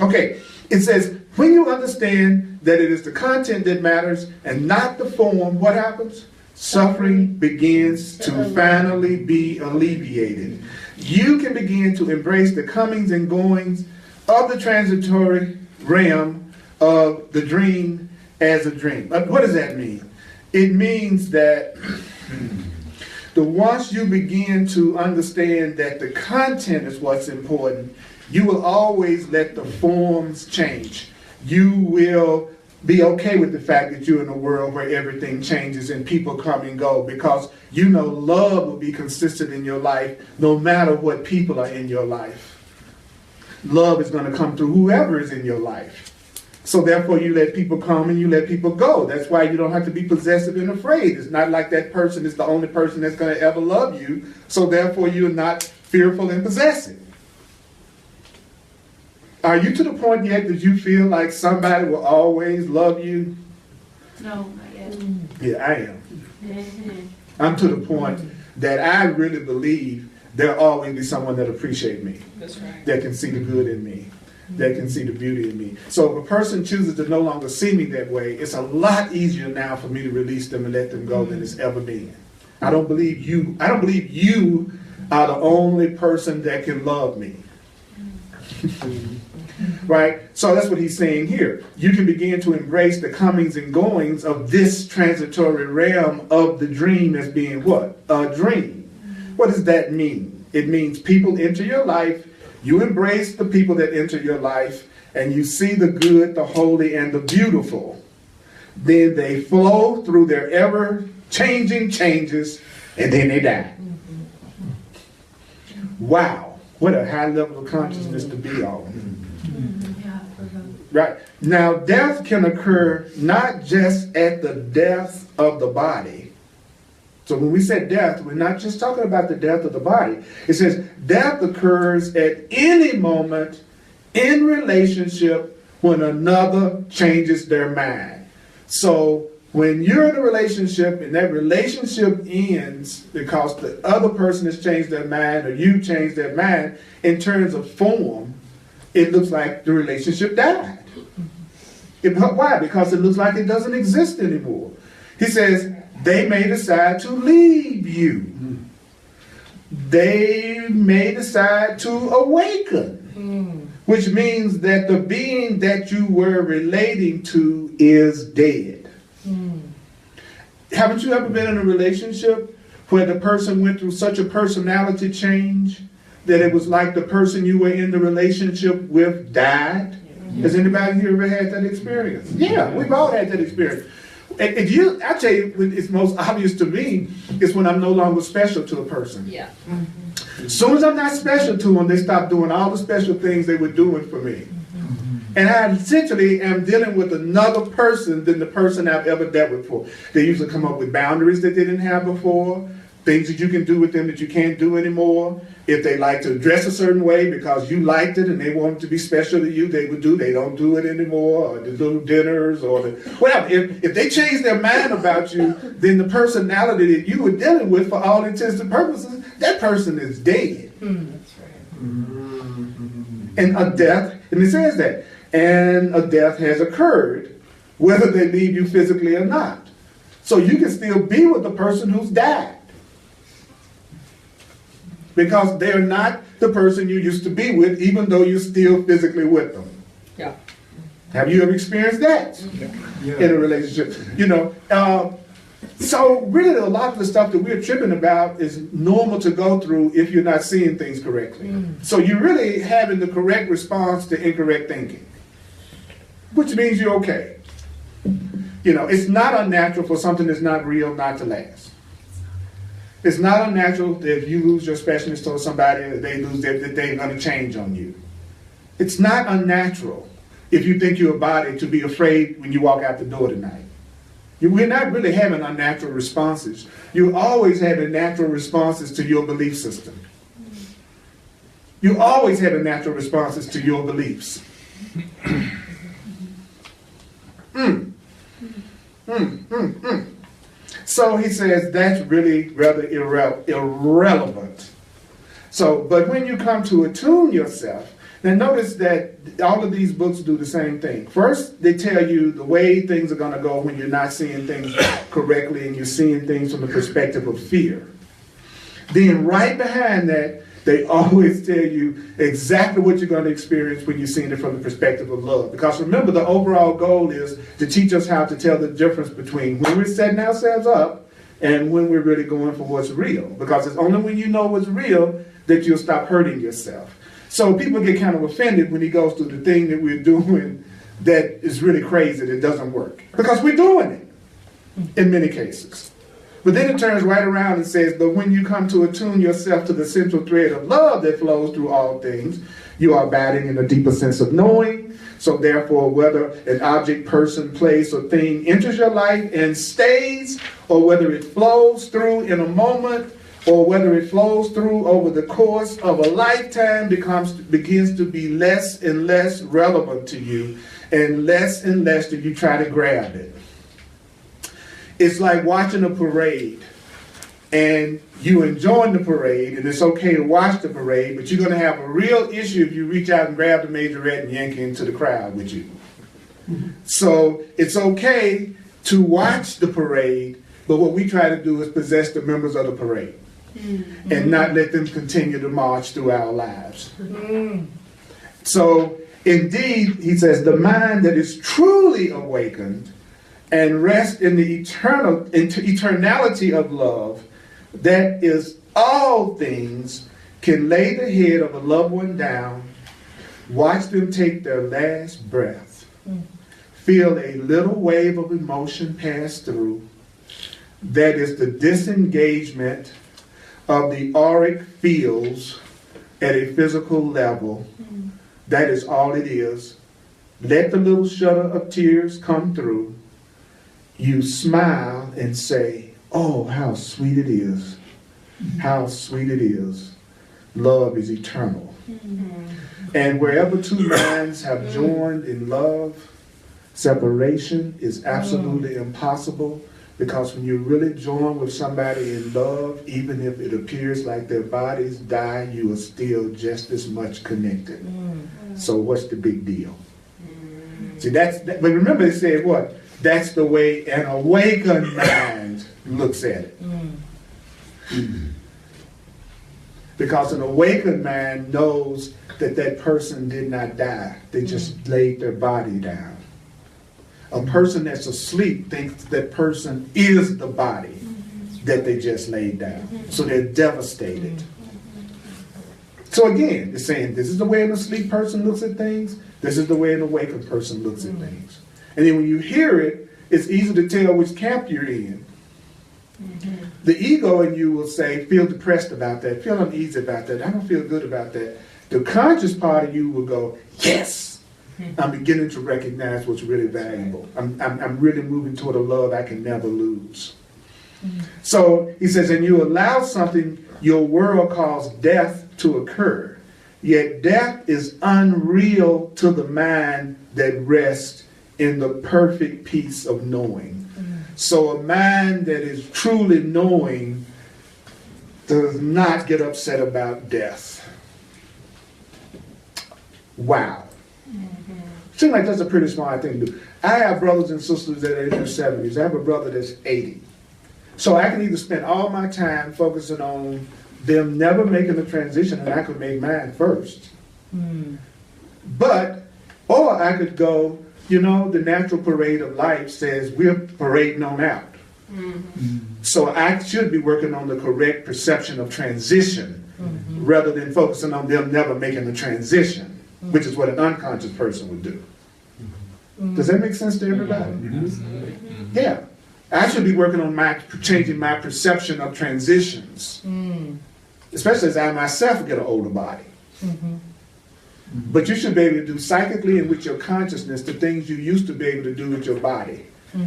Okay, it says, when you understand that it is the content that matters and not the form, what happens? Suffering begins to finally be alleviated. You can begin to embrace the comings and goings of the transitory realm of the dream as a dream. What does that mean? It means that once you begin to understand that the content is what's important, you will always let the forms change. You will be okay with the fact that you're in a world where everything changes and people come and go, because you know love will be consistent in your life no matter what people are in your life. Love is going to come through whoever is in your life. So therefore you let people come and you let people go. That's why you don't have to be possessive and afraid. It's not like that person is the only person that's going to ever love you. So therefore you're not fearful and possessive. Are you to the point yet that you feel like somebody will always love you? No, not yet. Yeah, I am. I'm to the point that I really believe there'll always be someone that appreciates me. That's right. That can see the good in me, that can see the beauty in me. So if a person chooses to no longer see me that way, it's a lot easier now for me to release them and let them go than it's ever been. I don't believe you are the only person that can love me. Right? So that's what he's saying here. You can begin to embrace the comings and goings of this transitory realm of the dream as being what? A dream. What does that mean? It means people enter your life, you embrace the people that enter your life, and you see the good, the holy, and the beautiful. Then they flow through their ever-changing changes, and then they die. Wow, what a high level of consciousness to be on. Right. Now, death can occur not just at the death of the body. So when we say death, we're not just talking about the death of the body. It says death occurs at any moment in relationship when another changes their mind. So when you're in a relationship and that relationship ends because the other person has changed their mind or you changed their mind, in terms of form, it looks like the relationship died. Why? Because it looks like it doesn't exist anymore. He says, they may decide to leave you. They may decide to awaken, which means that the being that you were relating to is dead. Haven't you ever been in a relationship where the person went through such a personality change that it was like the person you were in the relationship with died? Has anybody here ever had that experience? Yeah, we've all had that experience. I tell you, it's most obvious to me is when I'm no longer special to a person. Yeah. As soon as I'm not special to them, they stop doing all the special things they were doing for me. And I essentially am dealing with another person than the person I've ever dealt with before. They usually come up with boundaries that they didn't have before, things that you can do with them that you can't do anymore. If they like to dress a certain way because you liked it and they want it to be special to you, they would do. They don't do it anymore, or the little dinners, or the whatever. If they change their mind about you, then the personality that you were dealing with, for all intents and purposes, that person is dead. That's right. And a death, and it says that, and a death has occurred, whether they leave you physically or not. So you can still be with the person who's died, because they're not the person you used to be with, even though you're still physically with them. Yeah. Have you ever experienced that in a relationship? You know, so really a lot of the stuff that we're tripping about is normal to go through if you're not seeing things correctly. So you're really having the correct response to incorrect thinking, which means you're okay. You know, it's not unnatural for something that's not real not to last. It's not unnatural that if you lose your specialness towards somebody, that they're going to change on you. It's not unnatural if you think you're a body to be afraid when you walk out the door tonight. We're not really having unnatural responses. You're always having natural responses to your belief system. You always having natural responses to your beliefs. So he says that's really rather irrelevant. So, but when you come to attune yourself, now notice that all of these books do the same thing. First, they tell you the way things are going to go when you're not seeing things correctly and you're seeing things from the perspective of fear. Then right behind that, they always tell you exactly what you're going to experience when you're seeing it from the perspective of love. Because remember, the overall goal is to teach us how to tell the difference between when we're setting ourselves up and when we're really going for what's real. Because it's only when you know what's real that you'll stop hurting yourself. So people get kind of offended when he goes through the thing that we're doing that is really crazy, that doesn't work. Because we're doing it in many cases. But then it turns right around and says, but when you come to attune yourself to the central thread of love that flows through all things, you are abiding in a deeper sense of knowing. So therefore, whether an object, person, place, or thing enters your life and stays, or whether it flows through in a moment, or whether it flows through over the course of a lifetime, begins to be less and less relevant to you, and less do you try to grab it. It's like watching a parade, and you enjoying the parade, and it's okay to watch the parade, but you're going to have a real issue if you reach out and grab the majorette and yank it into the crowd with you. So it's okay to watch the parade, but what we try to do is possess the members of the parade and not let them continue to march through our lives. So indeed, he says, the mind that is truly awakened and rests in the eternality of love, that is all things, can lay the head of a loved one down, watch them take their last breath, feel a little wave of emotion pass through. That is the disengagement of the auric fields at a physical level. That is all it is. Let the little shudder of tears come through. You smile and say, oh, how sweet it is. How sweet it is. Love is eternal. And wherever two minds have joined in love, separation is absolutely impossible, because when you really join with somebody in love, even if it appears like their bodies die, you are still just as much connected. So what's the big deal? See, but remember it said what? That's the way an awakened mind looks at it. Because an awakened mind knows that that person did not die. They just laid their body down. A person that's asleep thinks that person is the body that they just laid down. So they're devastated. So again, it's saying this is the way an asleep person looks at things. This is the way an awakened person looks at things. And then when you hear it, it's easy to tell which camp you're in. The ego in you will say, feel depressed about that, feel uneasy about that, I don't feel good about that. The conscious part of you will go, yes, I'm beginning to recognize what's really valuable. I'm really moving toward a love I can never lose. So he says, and you allow something your world calls death to occur. Yet death is unreal to the mind that rests in the perfect peace of knowing. So a mind that is truly knowing does not get upset about death. Wow. Seems like that's a pretty smart thing to do. I have brothers and sisters that are in their 70s. I have a brother that's 80. So I can either spend all my time focusing on them never making the transition, and I could make mine first. Or I could go, you know, the natural parade of life says we're parading on out. So I should be working on the correct perception of transition rather than focusing on them never making the transition, which is what an unconscious person would do. Does that make sense to everybody? Yeah. I should be working on changing my perception of transitions, especially as I myself get an older body. But you should be able to do psychically and with your consciousness the things you used to be able to do with your body.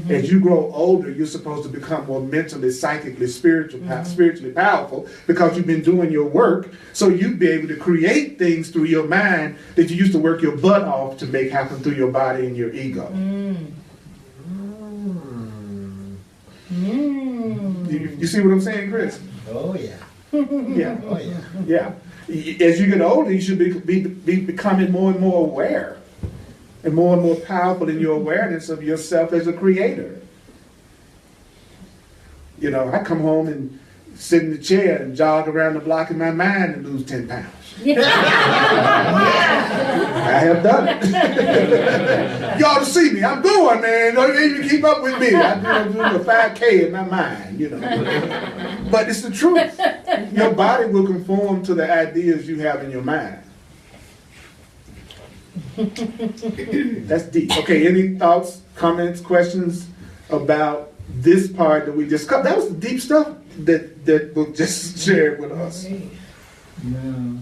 As you grow older, you're supposed to become more mentally, psychically, spiritually powerful, because you've been doing your work. So you'd be able to create things through your mind that you used to work your butt off to make happen through your body and your ego. You see what I'm saying, Chris? Oh, yeah. Yeah. Oh, yeah. Yeah. As you get older, you should be becoming more and more aware and more powerful in your awareness of yourself as a creator. You know, I come home and sit in the chair and jog around the block in my mind and lose 10 pounds. I have done it. You ought to see me. I'm going, man. Don't even keep up with me. I'm doing a 5K in my mind, you know. But it's the truth. Your body will conform to the ideas you have in your mind. That's deep. Okay, any thoughts, comments, questions about this part that we just covered? That was the deep stuff that Book just shared with us. Yeah.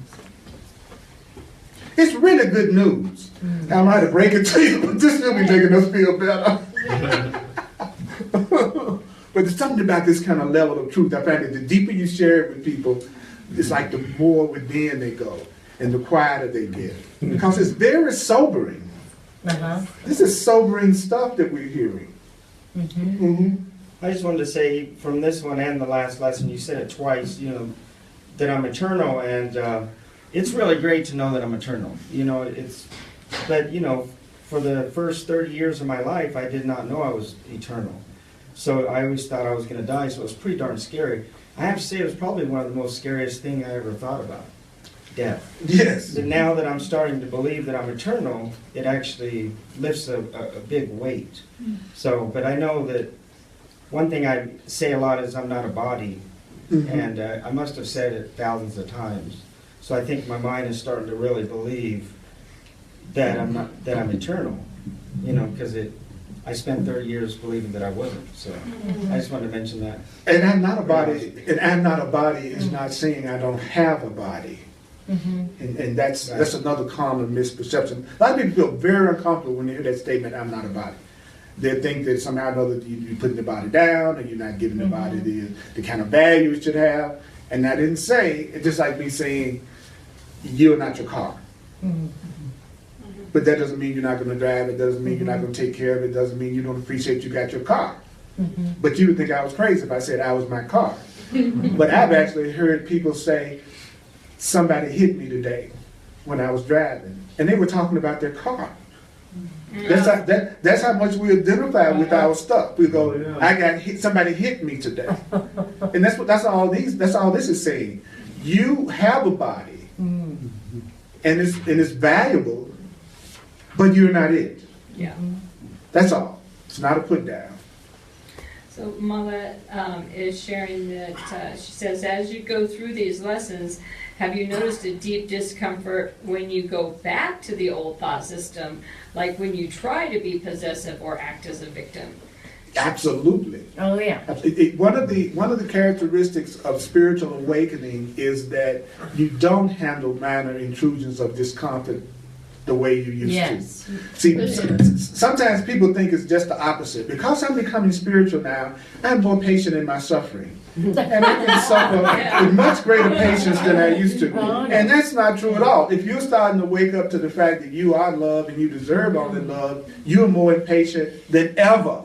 it's really good news. I might have to break it to you, but this will be making us feel better. But there's something about this kind of level of truth. I find that the deeper you share it with people, it's like the more within they go and the quieter they get. Because it's very sobering. This is sobering stuff that we're hearing. I just wanted to say from this one and the last lesson, you said it twice, that I'm eternal, and it's really great to know that I'm eternal. But for the first 30 years of my life, I did not know I was eternal. So I always thought I was going to die, so it was pretty darn scary. I have to say it was probably one of the most scariest things I ever thought about, death. Yes. But now that I'm starting to believe that I'm eternal, it actually lifts a big weight. But I know that one thing I say a lot is I'm not a body, and I must have said it thousands of times. So I think my mind is starting to really believe that I'm eternal, because I spent 30 years believing that I wasn't. So I just wanted to mention that. And I'm not a body. And I'm not a body is not saying I don't have a body. And that's another common misperception. A lot of people feel very uncomfortable when they hear that statement, I'm not a body. They think that somehow or another you're putting the body down and you're not giving the body the kind of value it should have. And I didn't say, it's just like me saying, you're not your car. But that doesn't mean you're not going to drive. It doesn't mean you're not going to take care of it. It doesn't mean you don't appreciate you got your car. But you would think I was crazy if I said I was my car. But I've actually heard people say, somebody hit me today when I was driving. And they were talking about their car. That's how much we identify with our stuff. We go, I got hit, somebody hit me today. And that's all this is saying. You have a body, and it's valuable, but you're not it. Yeah. That's all. It's not a put down. So Mala is sharing that she says, as you go through these lessons, have you noticed a deep discomfort when you go back to the old thought system, like when you try to be possessive or act as a victim? Absolutely. Oh, yeah. One of the characteristics of spiritual awakening is that you don't handle minor intrusions of discomfort the way you used to. See, sometimes people think it's just the opposite. Because I'm becoming spiritual now, I'm more patient in my suffering. And I can suffer with much greater patience than I used to. And that's not true at all. If you're starting to wake up to the fact that you are loved and you deserve all the love, you're more impatient than ever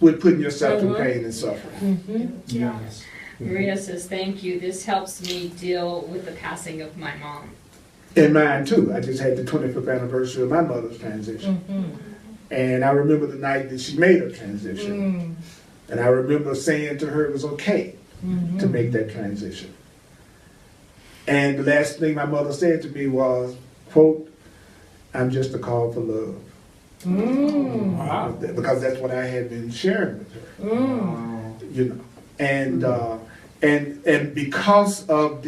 with putting yourself through pain and suffering. Yes. Marina says, thank you. This helps me deal with the passing of my mom. And mine too. I just had the 25th anniversary of my mother's transition. And I remember the night that she made her transition. And I remember saying to her it was okay to make that transition. And the last thing my mother said to me was, quote, I'm just a call for love. Wow. Because that's what I had been sharing with her. And because of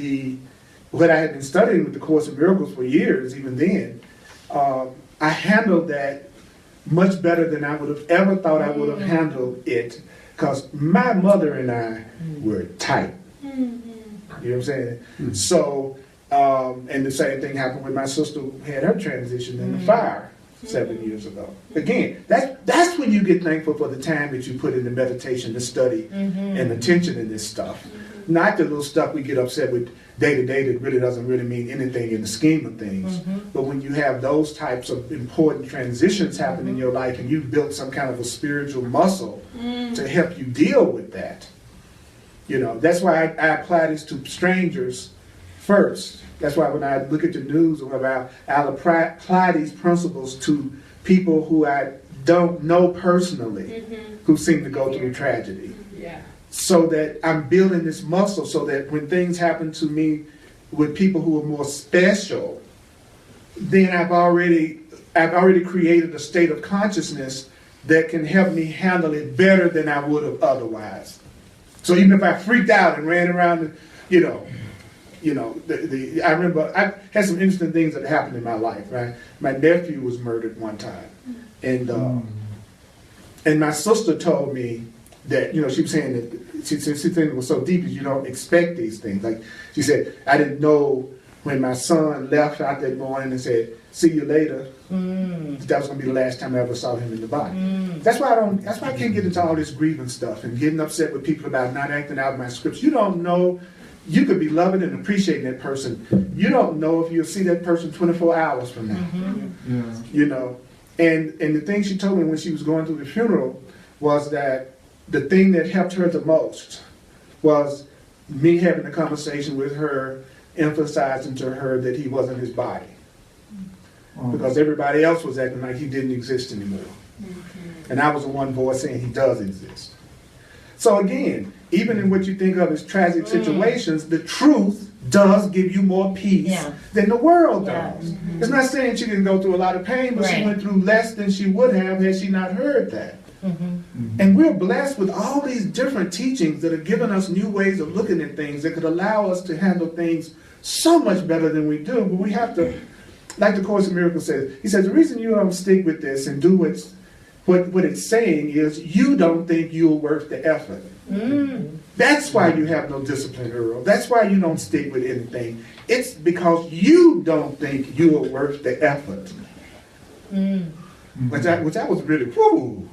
what I had been studying with the Course in Miracles for years, even then, I handled that much better than I would have ever thought I would have handled it, because my mother and I were tight. You know what I'm saying? So, and the same thing happened with my sister who had her transition in the fire 7 years ago. Again, that's when you get thankful for the time that you put into meditation, the study, and attention in this stuff. Not the little stuff we get upset with day to day that really doesn't really mean anything in the scheme of things. But when you have those types of important transitions happen in your life and you've built some kind of a spiritual muscle to help you deal with that, that's why I apply this to strangers first. That's why when I look at the news or whatever, I'll apply these principles to people who I don't know personally, who seem to go through tragedy. So that I'm building this muscle so that when things happen to me with people who are more special, then I've already created a state of consciousness that can help me handle it better than I would have otherwise. So even if I freaked out and ran around, I remember I had some interesting things that happened in my life, right? My nephew was murdered one time. And my sister told me that, she was saying that she said it was so deep that you don't expect these things. Like she said, I didn't know when my son left out that morning and said, see you later. That was gonna be the last time I ever saw him in the body. That's why I can't get into all this grieving stuff and getting upset with people about not acting out my scripts. You don't know, you could be loving and appreciating that person. You don't know if you'll see that person 24 hours from now. You know, and the thing she told me when she was going through the funeral was that the thing that helped her the most was me having a conversation with her, emphasizing to her that he wasn't his body. Because everybody else was acting like he didn't exist anymore. And I was the one voice saying he does exist. So again, even in what you think of as tragic situations, the truth does give you more peace than the world does. It's not saying she didn't go through a lot of pain, but she went through less than she would have had she not heard that. And we're blessed with all these different teachings that have given us new ways of looking at things that could allow us to handle things so much better than we do. But we have to, like the Course in Miracles says, he says, the reason you don't stick with this and do what it's saying is you don't think you're worth the effort. That's why you have no discipline, Earl. That's why you don't stick with anything. It's because you don't think you're worth the effort. Which I was really, whoo.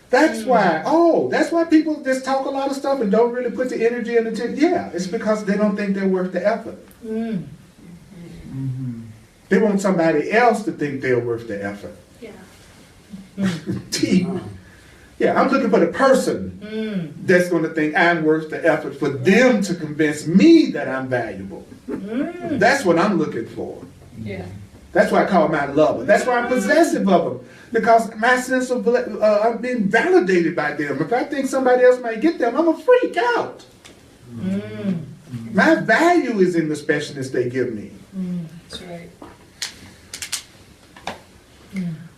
That's why people just talk a lot of stuff and don't really put the energy and attention. Yeah, it's because they don't think they're worth the effort. They want somebody else to think they're worth the effort. Yeah, I'm looking for the person that's going to think I'm worth the effort for them to convince me that I'm valuable. That's what I'm looking for. Yeah. That's why I call my lover. That's why I'm possessive of them. Because my sense of I'm being validated by them. If I think somebody else might get them, I'm a freak out. My value is in the specialness they give me. That's right.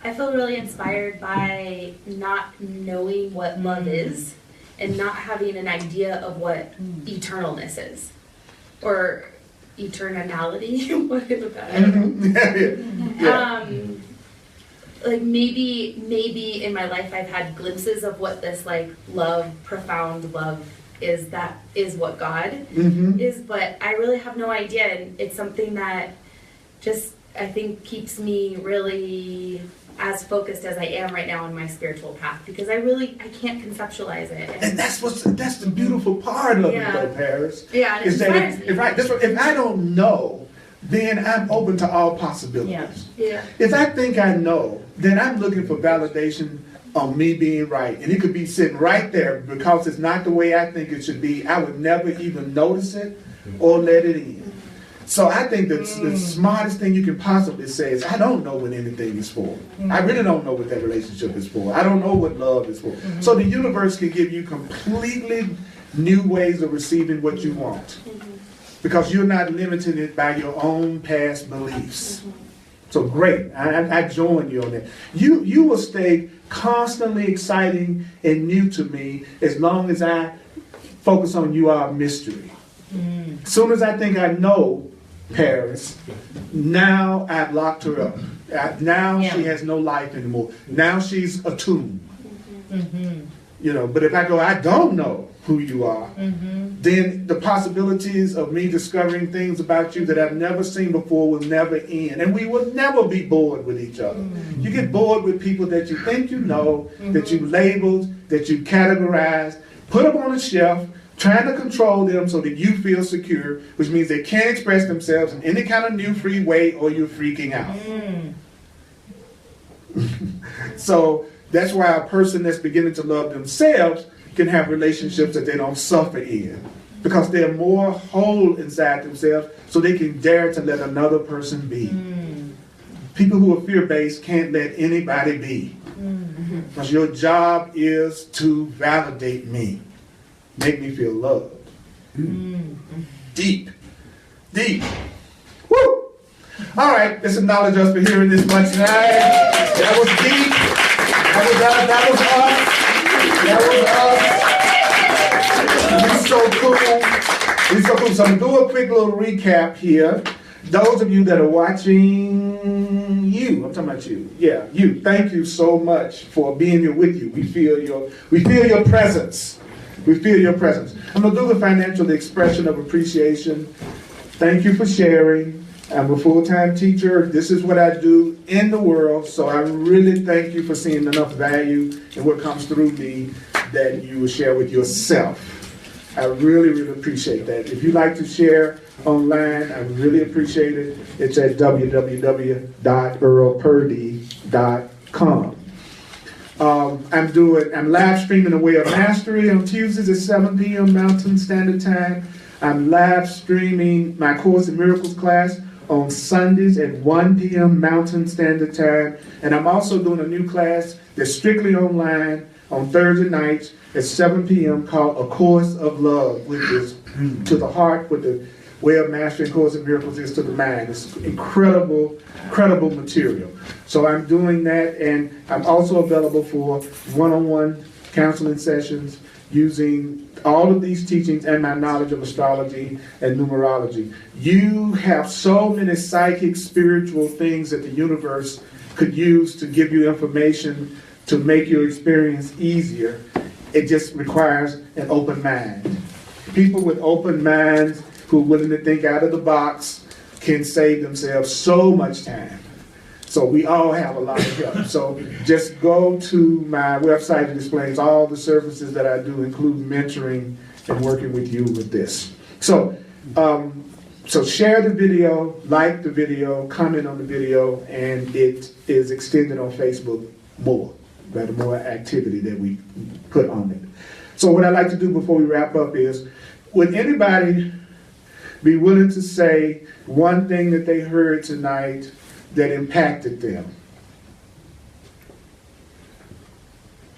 I feel really inspired by not knowing what love is and not having an idea of what eternalness is. Or eternality, whatever that is. Like maybe in my life I've had glimpses of what this like love, profound love is. That is what God is, but I really have no idea, and it's something that just I think keeps me really as focused as I am right now on my spiritual path, because I can't conceptualize it. And that's the beautiful part of it, though, Paris. Yeah, and it is that inspires me. if I don't know, then I'm open to all possibilities. If I think I know, then I'm looking for validation on me being right. And it could be sitting right there because it's not the way I think it should be. I would never even notice it or let it in. So I think that the smartest thing you can possibly say is, I don't know what anything is for. I really don't know what that relationship is for. I don't know what love is for. So the universe can give you completely new ways of receiving what you want. Because you're not limiting it by your own past beliefs. So great, I join you on that. You will stay constantly exciting and new to me as long as I focus on you are a mystery. As soon as I think I know Paris, now I've locked her up. Now she has no life anymore. Now she's a tomb. You know, but if I go, I don't know who you are, then the possibilities of me discovering things about you that I've never seen before will never end. And we will never be bored with each other. You get bored with people that you think you know, that you labeled, that you categorized, put them on a shelf, trying to control them so that you feel secure, which means they can't express themselves in any kind of new free way or you're freaking out. So that's why a person that's beginning to love themselves can have relationships that they don't suffer in, because they're more whole inside themselves so they can dare to let another person be. People who are fear-based can't let anybody be, because your job is to validate me, make me feel loved. Deep. Woo! All right, let's acknowledge us for hearing this much tonight. That was deep. That was us. He's so cool. So I'm going to do a quick little recap here. Those of you that are watching, I'm talking about you. Yeah, you. Thank you so much for being here with you. We feel your presence. We feel your presence. I'm going to do the financial expression of appreciation. Thank you for sharing. I'm a full-time teacher. This is what I do in the world. So I really thank you for seeing enough value in what comes through me that you will share with yourself. I really, really appreciate that. If you'd like to share online, I really appreciate it. It's at www.earlpurdy.com. I'm live streaming The Way of Mastery on Tuesdays at 7 p.m. Mountain Standard Time. I'm live streaming my Course in Miracles class on Sundays at 1 p.m. Mountain Standard Time. And I'm also doing a new class that's strictly online on Thursday nights at 7 p.m. called A Course of Love, which is to the heart, what the Way of Mastery and Course in Miracles is to the mind. It's incredible, incredible material. So I'm doing that, and I'm also available for one-on-one counseling sessions using all of these teachings and my knowledge of astrology and numerology. You have so many psychic, spiritual things that the universe could use to give you information to make your experience easier. It just requires an open mind. People with open minds who are willing to think out of the box can save themselves so much time. So we all have a lot of help. So just go to my website. It explains all the services that I do, including mentoring and working with you with this. So, so share the video, like the video, comment on the video, and it is extended on Facebook more. The more activity that we put on it. So what I'd like to do before we wrap up is, would anybody be willing to say one thing that they heard tonight that impacted them?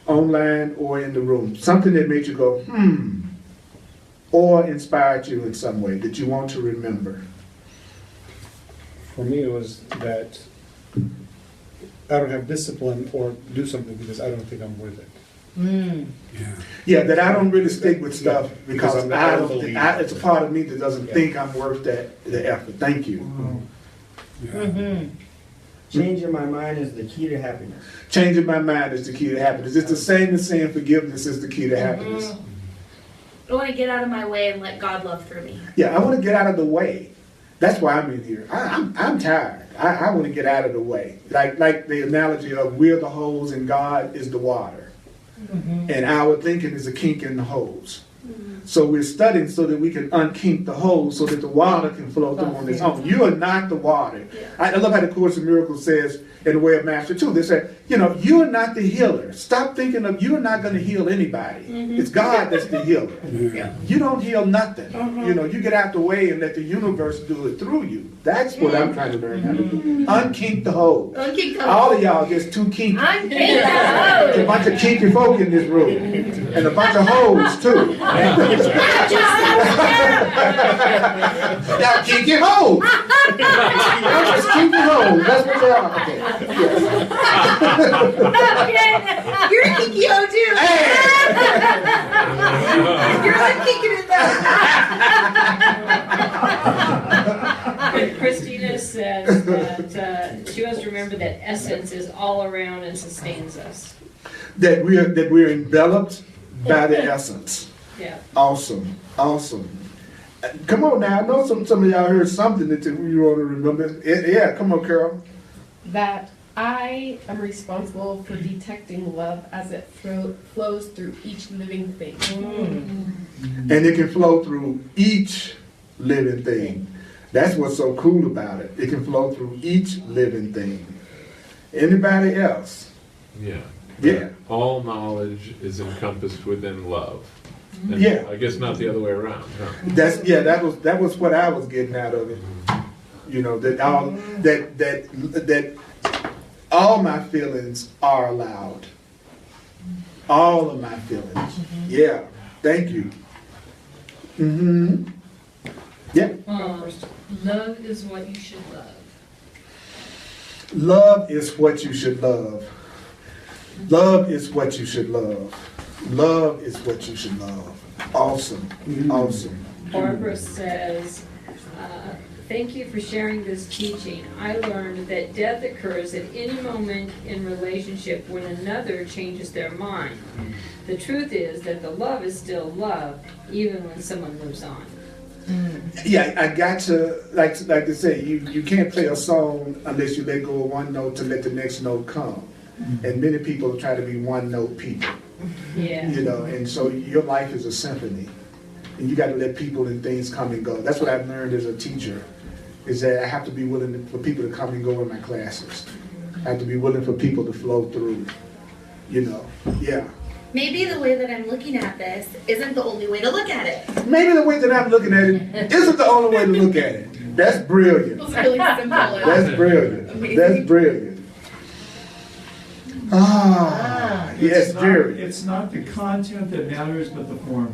Online or in the room. Something that made you go, or inspired you in some way that you want to remember. For me, it was that I don't have discipline or do something because I don't think I'm worth it. Yeah, that I don't really stick with stuff because I'm I not don't think, it's a part of me that doesn't think I'm worth the effort. Thank you. Changing my mind is the key to happiness. Changing my mind is the key to happiness. It's the same as saying forgiveness is the key to happiness. I want to get out of my way and let God love through me. Yeah, I want to get out of the way. That's why I'm in here. I'm tired. I want to get out of the way. Like the analogy of we're the hose and God is the water. And our thinking is a kink in the hose. So we're studying so that we can unkink the hose so that the water can flow through on its own. You are not the water. I love how the Course in Miracles says in The Way of Mastery too. They say, you are not the healer. Stop thinking of you are not going to heal anybody. It's God that's the healer. You don't heal nothing. You get out the way and let the universe do it through you. That's what I'm trying to learn how to do. Unkink the hose. All of y'all just too kinky. There's a bunch of kinky folk in this room. And a bunch of hoes too. Y'all kinky hoes. Y'all just kinky hoes. That's what they are. Okay. You're a kinky hoe too. You're unkinking it though. Christina says that she wants to remember that essence is all around and sustains us. That we're enveloped by the essence. Yeah. Awesome. Come on now. I know some of y'all heard something that you want to remember. Yeah, come on, Carol. That I am responsible for detecting love as it flows through each living thing. And it can flow through each living thing. That's what's so cool about it. It can flow through each living thing. Anybody else? Yeah. All knowledge is encompassed within love. And Yeah. I guess not the other way around, huh? That was what I was getting out of it. That all my feelings are allowed. All of my feelings. Yeah. Thank you. Yeah. Love is what you should love. Love is what you should love. Love is what you should love. Love is what you should love. Awesome. Awesome. Barbara says, thank you for sharing this teaching. I learned that death occurs at any moment in relationship when another changes their mind. The truth is that the love is still love, even when someone moves on. Yeah, I got to, like they say, you can't play a song unless you let go of one note to let the next note come. And many people try to be one note people, Yeah. you know, and so your life is a symphony. And you got to let people and things come and go. That's what I've learned as a teacher, is that I have to be willing for people to come and go in my classes. I have to be willing for people to flow through, you know, yeah. Maybe the way that I'm looking at this isn't the only way to look at it. Maybe the way that I'm looking at it isn't the only way to look at it. That's brilliant. It's really simple. That's brilliant. Amazing. That's brilliant. Ah, yes, Jerry. It's not the content that matters, but the form.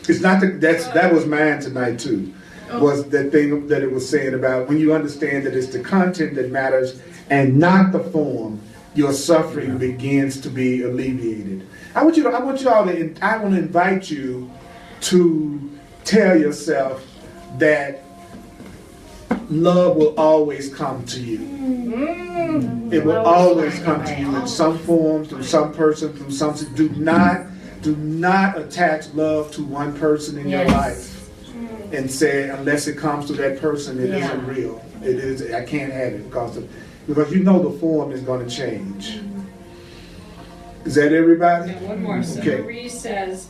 It's not that was mine tonight too. Was that thing that it was saying about when you understand that it's the content that matters and not the form, your suffering begins to be alleviated. I want to invite you to tell yourself that love will always come to you. It will always come to you in some form, through some person, through something. Do not attach love to one person in your life and say, unless it comes to that person, it isn't real. It is. I can't have it because you know the form is going to change. Is that everybody? And one more. So Okay. Marie says,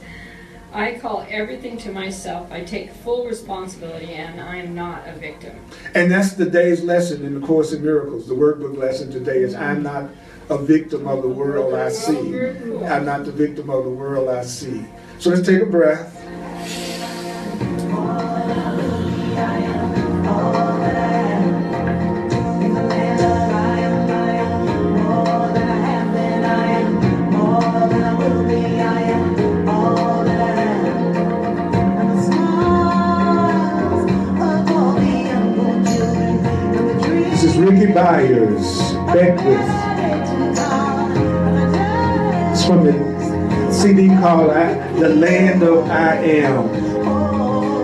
I call everything to myself. I take full responsibility, and I'm not a victim. And that's the day's lesson in the Course in Miracles. The workbook lesson today is, I'm not a victim of the world I see. I'm not the victim of the world I see. So let's take a breath. This is Ricky Byers, Beckwith. It's from the CD called The Land of I Am.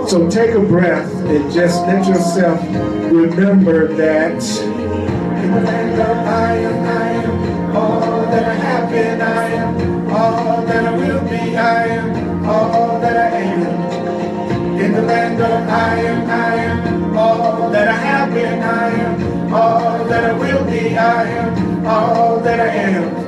So take a breath and just let yourself remember that in the land of I am all that I have been, I am all that I will be, I am all that I am. In the land of I am all that I have been, I am all that I will be, I am all that I am.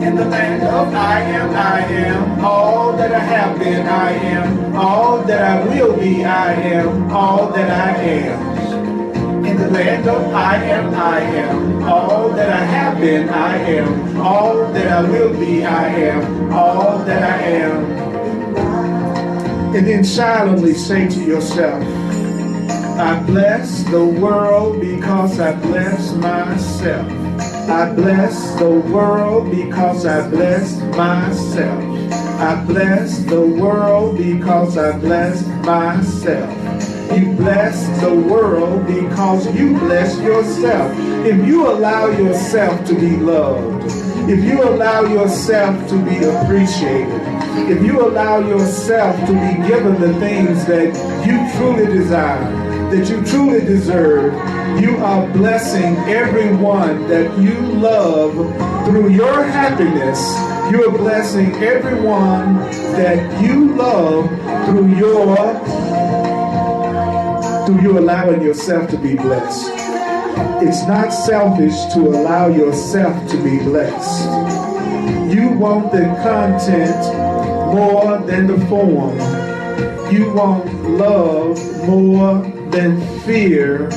In the land of I am all that I have been, I am all that I will be, I am all that I am. In the land of I am all that I have been, I am all that I will be, I am all that I am. And then silently say to yourself, I bless the world because I bless myself. I bless the world because I bless myself. I bless the world because I bless myself. You bless the world because you bless yourself. If you allow yourself to be loved, if you allow yourself to be appreciated, if you allow yourself to be given the things that you truly desire, that you truly deserve, you are blessing everyone that you love through your happiness. You are blessing everyone that you love through you allowing yourself to be blessed. It's not selfish to allow yourself to be blessed. You want the content more than the form. You want love more than fear.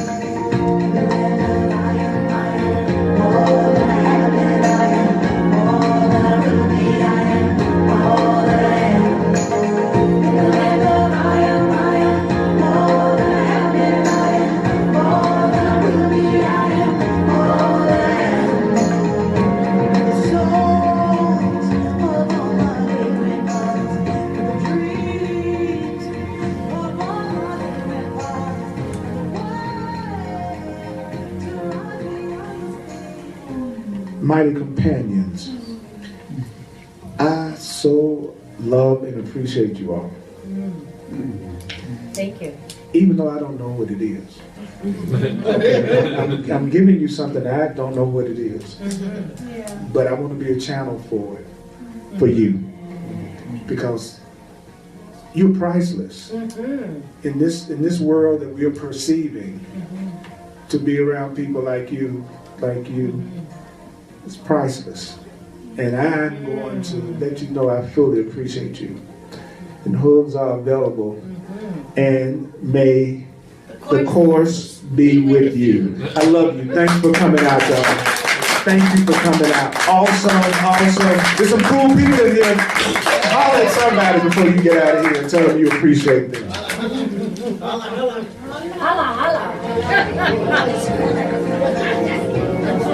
Mighty companions, I so love and appreciate you all. Thank you. Even though I don't know what it is. I'm giving you something I don't know what it is. But I want to be a channel for it, for you. Because you're priceless. In this world that we are perceiving, to be around people like you, it's priceless. And I'm going to let you know I fully appreciate you. And hugs are available. And may the course be with you. I love you. Thanks for coming out, y'all. Thank you for coming out. Awesome. There's some cool people in here. Holler at somebody before you get out of here and tell them you appreciate them.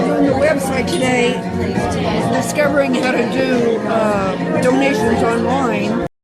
On your website today, discovering how to do donations online.